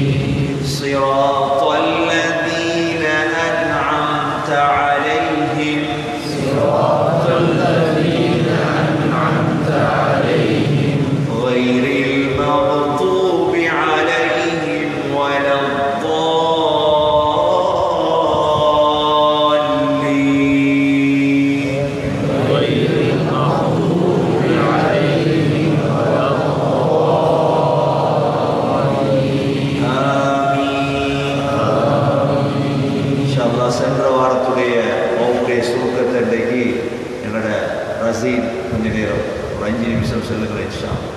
ஸிராத்தல் லதீன அன்அம்த அலைஹிம். ஸிராத்தல் லதீன அன்அம்த அலைஹிம். غيرil மக்தூபி அலைஹிம் வலத்தால்லீன். غيرil மக்தூபி அலைஹிம் வலத்தால்லீன். ஆமீன். இன்ஷா அல்லாஹ் சென்ற வாரத்துடைய வகுப்புடைய சுருக்கத்தை இன்றைக்கு என்னோட ரசீத் கொஞ்ச நேரம் ஒரு 5 நிமிஷம் சொல்லுங்கள் இன்ஷா அல்லாஹ்.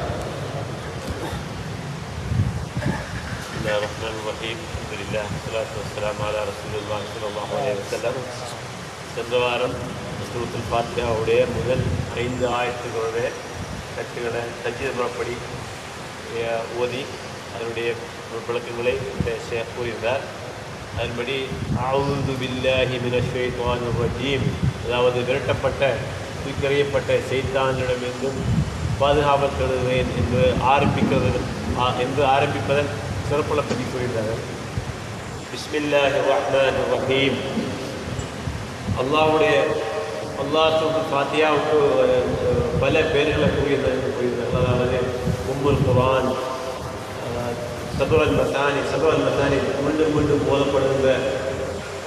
Bismillahirrahmanirrahim. Alhamdulillah. Wassalatu wassalamu ala Rasulullah sallallahu alaihi wasallam. சென்ற வாரம் சூரத்துல் ஃபாத்திஹாவுடைய முதல் 5 ஆயத்துகளுடைய கட்டுகளை தஜ்வீதுப்படி ஓதி அதனுடைய விளக்கங்களை ஷேக் கூறியிருந்தார். அதன்படி அஊது பில்லாஹி மினஷ் ஷைத்தானிர் ரஜீம், அதாவது விரட்டப்பட்ட தூக்கறியப்பட்ட சைத்தானிடமிருந்தும் பாதுகாவல் கருதுவேன் என்று ஆரம்பிப்பதன் சிறப்புகளை பற்றி கூறுகிறார்கள். பிஸ்மில்லாஹிர் ரஹ்மானிர் ரஹீம். அல்லாஹ் ஃபாத்தியாவுக்கு பல பேர்களை கூறுகிறார்கள். அதாவது உம்முல் குர்ஆன், சதுரல் மத்தானி மீண்டும் மீண்டும் போதப்படுகின்ற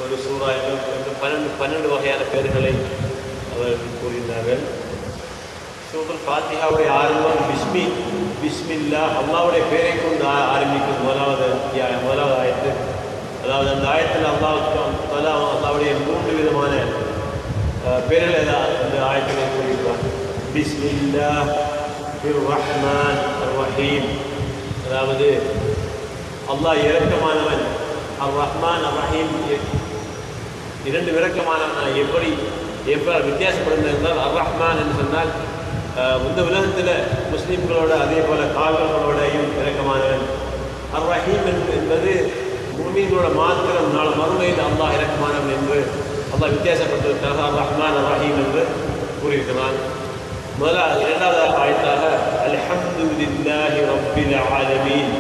ஒரு சூறா என்று 12 வகையான பேர்களை அவர்கள் கூறுகிறார்கள். சூரத்துல் ஃபாத்திஹாவுடைய ஆரம்பம் பிஸ்மில்லா, அல்லாஹ்வுடைய பேரை கொண்டு ஆரம்பிக்கும் முதலாவது ஆயத்து. அதாவது அந்த ஆயத்தில் அல்லாஹ்வுடைய 3 விதமான பேர்களை அந்த ஆயத்தினை கூறுகிறார். பிஸ்மில்லாஹிர் ரஹ்மான் ரஹீம். அதாவது அல்லாஹ் இரக்கமானவன், அர் ரஹ்மான் அர் ரஹீம் 2 இரக்கமானவன். எப்படி வித்தியாசப்படுகிறது என்றால், அர் ரஹ்மான் என்று சொன்னால் இந்த உலகத்தில் முஸ்லீம்களோட அதே போல காவலர்களோடையும் இரக்கமானவன். அர் ரஹீம் என்பது முஸ்லீம்களோட மாத்திரம் நாள் மறுமையில் அல்லாஹ் இரக்கமானவன் என்று அல்லாஹ் வித்தியாசப்பட்டிருக்கிறார். அர் ரஹ்மான் அர் ரஹீம் என்று கூறியிருக்கிறான். இரண்டாவது ஆயத்தாக அல்ஹம்துலில்லாஹி ரப்பில் ஆலமீன்.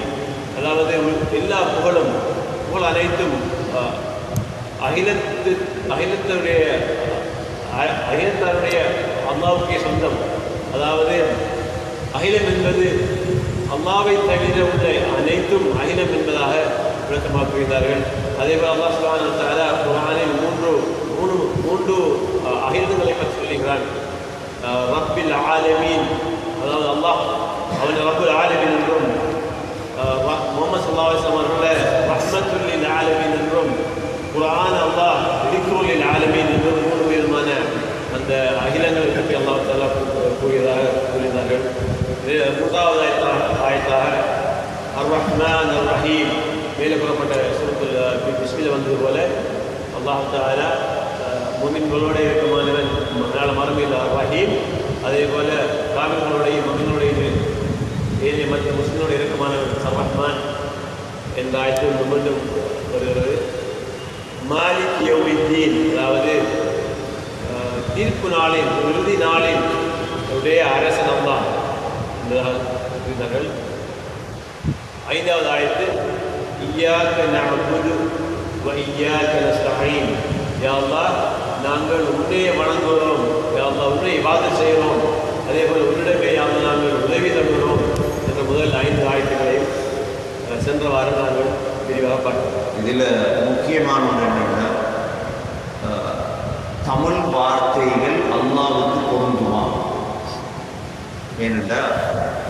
அதாவது எல்லா புகழும் அனைத்தும் அகிலத்தாருடைய அல்லாஹ்வுக்கே சொந்தம். அதாவது அகிலம் என்பது அல்லாஹ்வை தவிர உள்ள அனைத்தும் அகிலம் என்பதாக விளக்கமாக்குகிறார்கள். அதேபோல் அல்லாஹ் சுப்ஹானஹு வ தஆலா குர்ஆனில் மூன்று அகிலங்களை பற்றி சொல்லுகிறான். ரப்பில் ஆலமீன், அதாவது அல்லாஹ் அவன் ரப்புல் ஆலமீன் என்றும், முஹம்மது ஸல்லல்லாஹு அலைஹி வஸல்லம் அவர்களை ரஹ்மத்துல் லில் ஆலமீன் என்றும், குர்ஆன் அல்லாஹ் திக்ருல் லில் ஆலமீன் என்றும் 3 விதமான அந்த அகிலங்களை பற்றி அல்லாஹ் தஆலா கூறினார்கள். மூன்றாவது ஆயத்தாக அர் ரஹ்மான் அர் ரஹீம், மேலே கூறப்பட்ட சூரத்துல் பிஸ்மில்ல வந்தது போல அல்லாஹ் தஆலா முஃமின்களோட இருக்கமானவன் நாளை மறுமையில் அர் ரஹீம், அதே போல காஃபிர்களுடைய முஃமின்களுடைய ஏனைய மற்ற முஸ்லிம்களோட இருக்கமானவன் அர் ரஹ்மான் என்ற ஆயத்தில் மீண்டும் வருகிறது. மாலிக் யௌமித்தீன், அதாவது தீர்ப்பு நாளின் இறுதி நாளின் உடைய அரசன் அல்லாஹ் என்றார்கள். 5வது ஆயத்து இய்யாக நஅபுது வ இய்யாக நஸ்தஈன். யா அல்லாஹ், நாங்கள் உன்னையே வணங்குகிறோம், யா அல்லாஹ் உன்னை இபாதத் செய்கிறோம், அதே போல் உன்னிடமே யா அல்லாஹ் நாங்கள் உதவி தருகிறோம் என்ற முதல் 5 ஆயத்துக்களையும் சென்ற வாரம் நாங்கள் விரிவாக பார்த்தோம். இதில் முக்கியமான ஒன்று என்னென்னா, தமிழ் வார்த்தைகள் அல்லாஹ்வுக்கு பொருந்துமா? ஏனென்றால்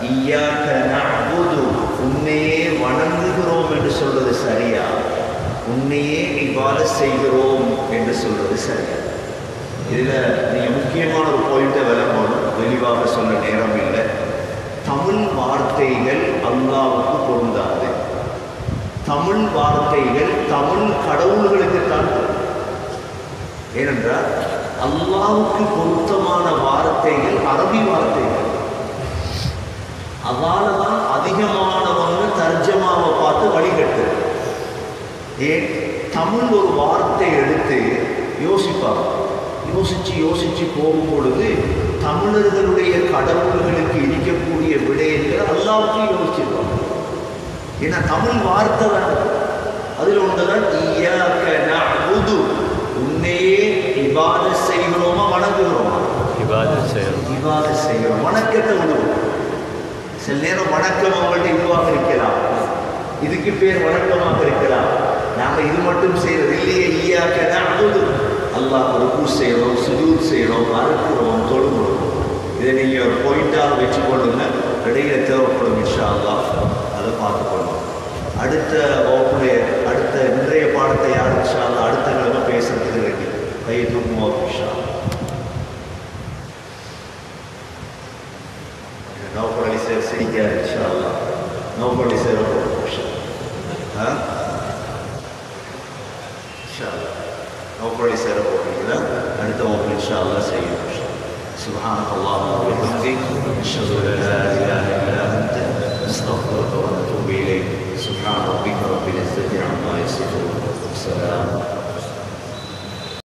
இய்யாக நஅபுது, உன்னையே வணங்குகிறோம் என்று சொல்வது சரியா, உன்னையே இபாதத் செய்கிறோம் என்று சொல்வது சரியா? இதில் நீங்கள் முக்கியமான ஒரு பாயிண்ட்டை விளங்கணும், தெளிவாக சொல்ல நேரம் இல்லை. தமிழ் வார்த்தைகள் அல்லாஹ்வுக்கு பொருந்தாது. தமிழ் வார்த்தைகள் தமிழ் கடவுள்களுக்குத்தான். ஏனென்றால் அல்லாஹ்வுக்கு பொருத்தமான வார்த்தைகள் அரபி வார்த்தைகள். அதனால தான் அதிகமானவங்க தர்ஜமாவை பார்த்து வழிகட்டு. ஏன் தமிழ் ஒரு வார்த்தை எடுத்து யோசிப்பாங்க, யோசிச்சு போகும் பொழுது தமிழர்களுடைய கடவுள்களுக்கு இருக்கக்கூடிய விடயங்கள் அல்லாஹ்வுக்கு யோசிச்சிருப்பாங்க. ஏன்னா தமிழ் வார்த்தை தான். அதில் ஒன்றுதான் இய்யாக நஅபுது, உன்னையே இபாதத் செய்கிறோமா வணங்குகிறோமா? இபாதத் செய்கிறோம். வணக்கத்தை விடுவோம். சில நேரம் வணக்கம் அவங்கள்ட்ட இதுவாக இருக்கலாம், இதுக்கு பேர் வணக்கமாக இருக்கலாம். நாங்கள் இது மட்டும் செய்யறது இல்லையே. இய்யாக நஅபுது, அல்லாஹ் ருக்கு செய்கிறோம், சுஜூத் செய்கிறோம், அறுக்கிறோம், தொழுகிறோம். இதை நீங்கள் ஒரு பாயிண்டாக வச்சு கொள்ளுங்க. இடையில தேவைப்படும் இன்ஷா அல்லாஹ், அதை பார்த்துக்கொள்ளும். அடுத்த வகுப்புடைய அடுத்த இன்றைய பாடத்தை யார் இன்ஷா அல்லாஹ் அடுத்த கிழமை பேசுறதுக்கு ரெடி. கையை தூக்குவோம் இன்ஷா அல்லாஹ். நோபலி சார் சிரிக்கார் இன்ஷா அல்லாஹ். நோபலி சார் இன்ஷா அல்லாஹ். நோபலி சார் போடுறீங்களா? அடுத்த வகுப்பு இன்ஷா அல்லாஹ் செய்யணும். سبحانك اللهم وبحمدك نشهد ان لا اله الا انت نستغفرك ونتوب اليك. سبحان ربك رب العزه عما يصفون. والسلام